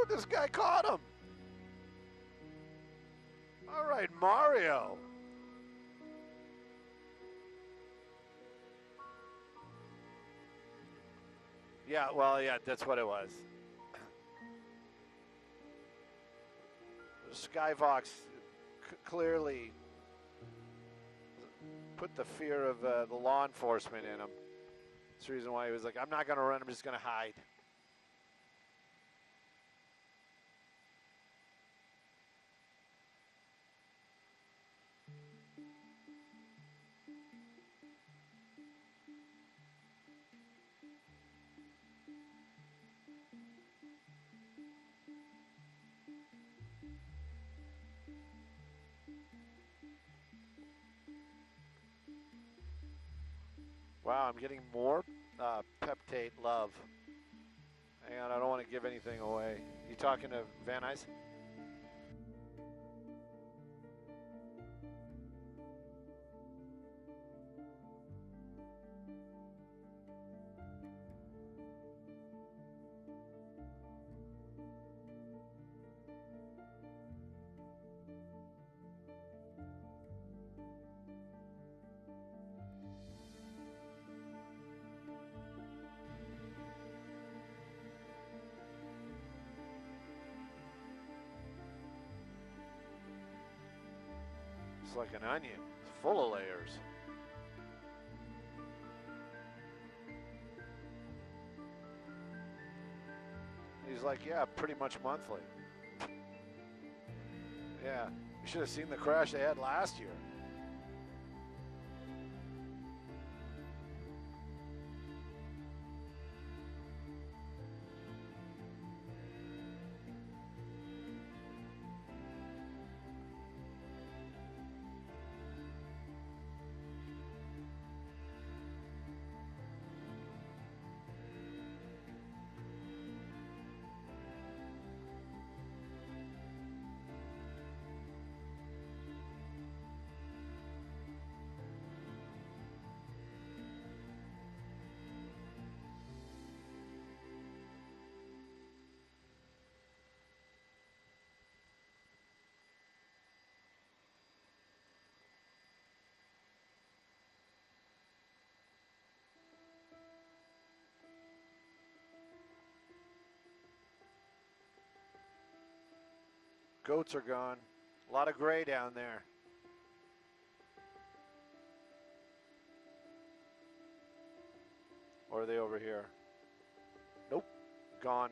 Dude, this guy caught him. All right, Mario. Yeah, well, yeah, that's what it was. Skyvox clearly put the fear of the law enforcement in him. That's the reason why he was like, I'm not going to run, I'm just going to hide. Wow, I'm getting more peptate love. Hang on, I don't want to give anything away. You talking to Van Nuys? It's like an onion, it's full of layers. He's like, yeah, pretty much monthly. Yeah, you should have seen the crash they had last year. Goats are gone. A lot of gray down there. Or are they over here? Nope, gone.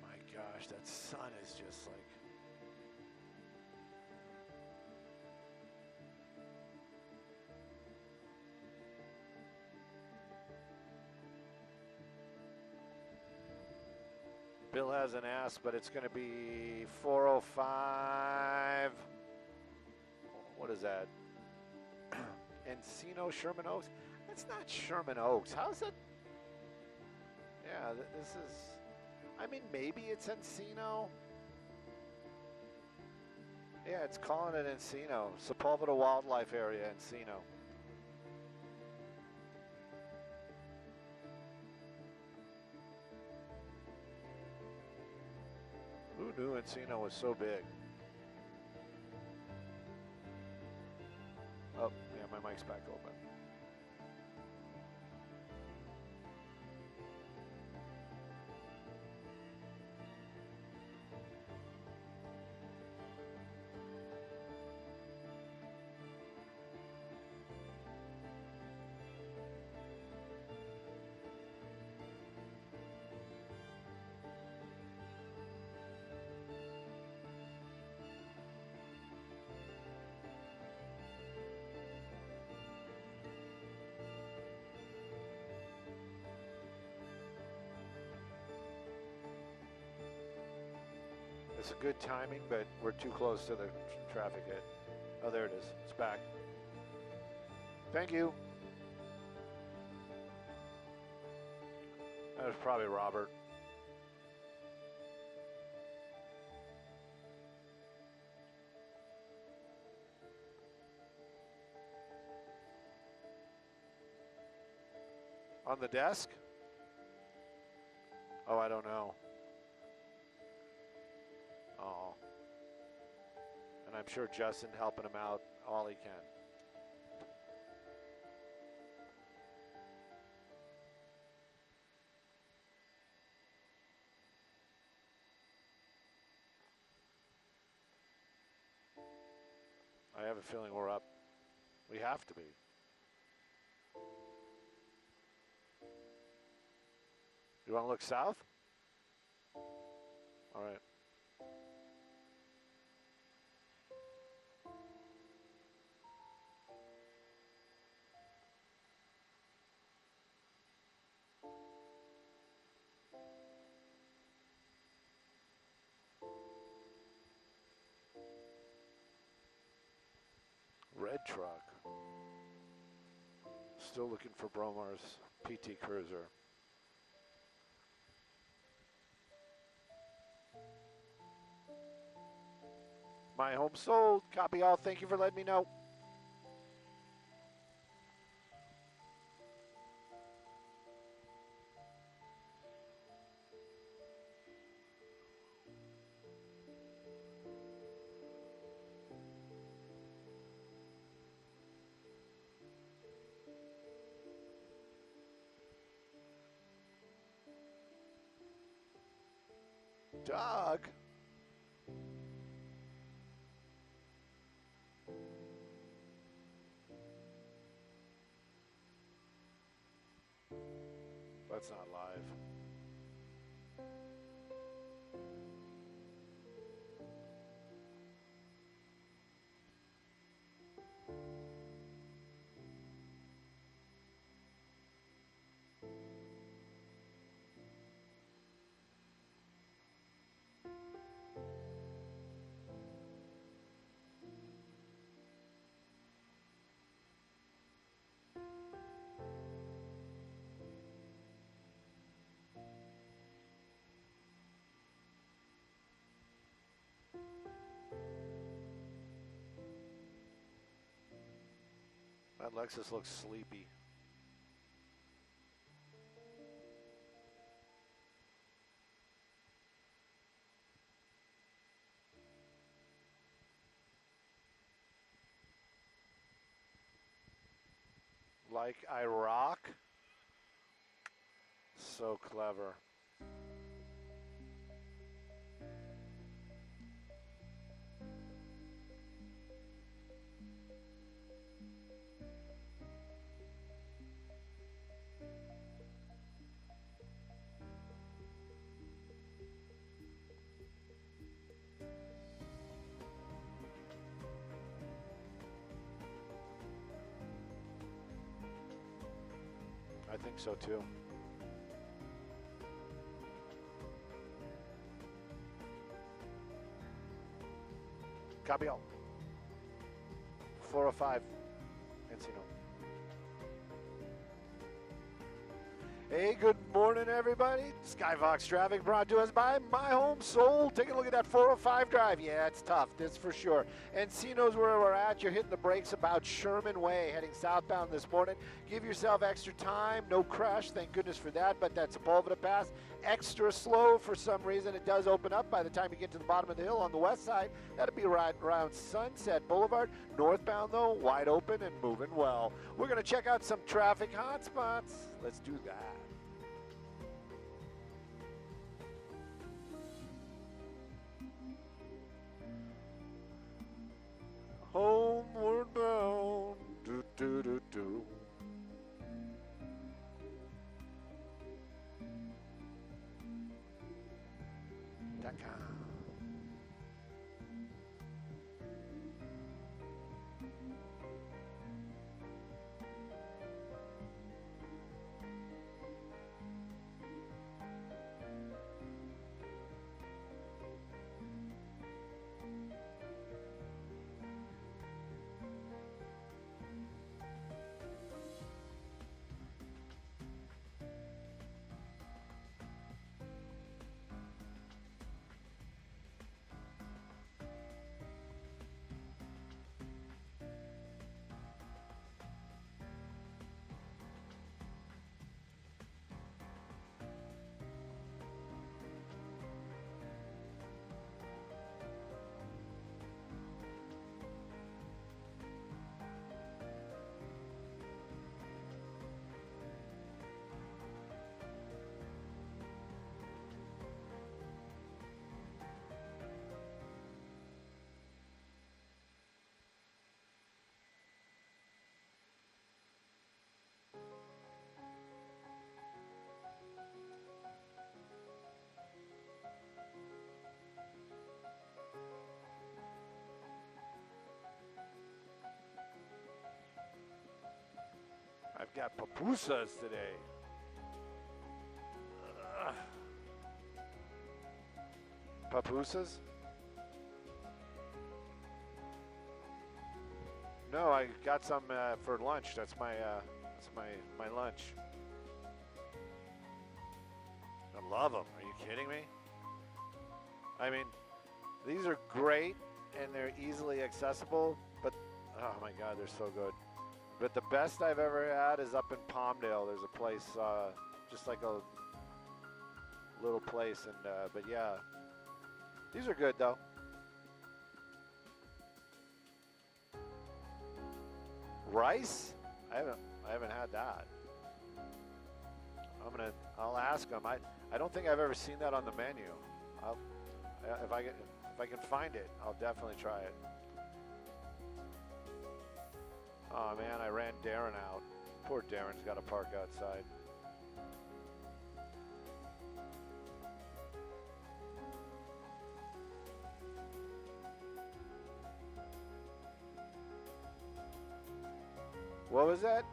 My gosh, that sun is just like... Bill hasn't asked, but it's going to be 405. What is that? Encino, Sherman Oaks? That's not Sherman Oaks. How's it? Yeah, this is... I mean, maybe it's Encino. Yeah, it's calling it Encino. Sepulveda Wildlife Area, Encino. Who knew Encino was so big? Oh, yeah, my mic's back open. It's a good timing, but we're too close to the traffic hit. Oh, there it is. It's back. Thank you. That was probably Robert. On the desk? Oh, I don't know. Oh. And I'm sure Justin helping him out all he can. I have a feeling we're up. We have to be. You want to look south? All right. Red truck. Still looking for Bromar's PT Cruiser. My home sold. Copy all. Thank you for letting me know. Doug. That's not live. That Lexus looks sleepy. Like I rock? So clever. I think so too. Copy all. 405 Encino. Hey, good morning, everybody. Skyvox traffic brought to us by My Home Sold. Take a look at that 405 drive. Yeah, it's tough, that's for sure. Encino's where we're at. You're hitting the brakes about Sherman Way, heading southbound this morning. Give yourself extra time. No crash, thank goodness for that, but that's Sepulveda Pass. Extra slow for some reason. It does open up by the time you get to the bottom of the hill on the west side. That'll be right around Sunset Boulevard. Northbound, though, wide open and moving well. We're going to check out some traffic hotspots. Let's do that. Homeward bound, do do do do. got pupusas today. Ugh. Pupusas? No, I got some for lunch. That's my lunch. I love them. Are you kidding me? I mean, these are great and they're easily accessible, but oh my God, they're so good. But the best I've ever had is up in Palmdale. There's a place, just like a little place, and but yeah, these are good though. Rice? I haven't had that. I'll ask them. I don't think I've ever seen that on the menu. If I can find it, I'll definitely try it. Oh man, I ran Darren out. Poor Darren's got to park outside. What was that,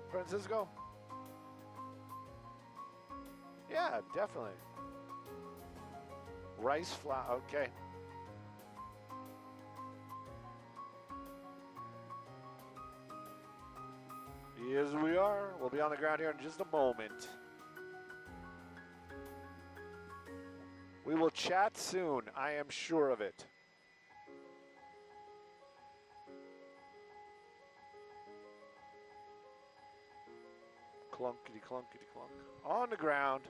Francisco? Yeah, definitely. Rice flour, okay. Yes, we are. We'll be on the ground here in just a moment. We will chat soon, I am sure of it. Clunkety, clunkety, clunk. On the ground.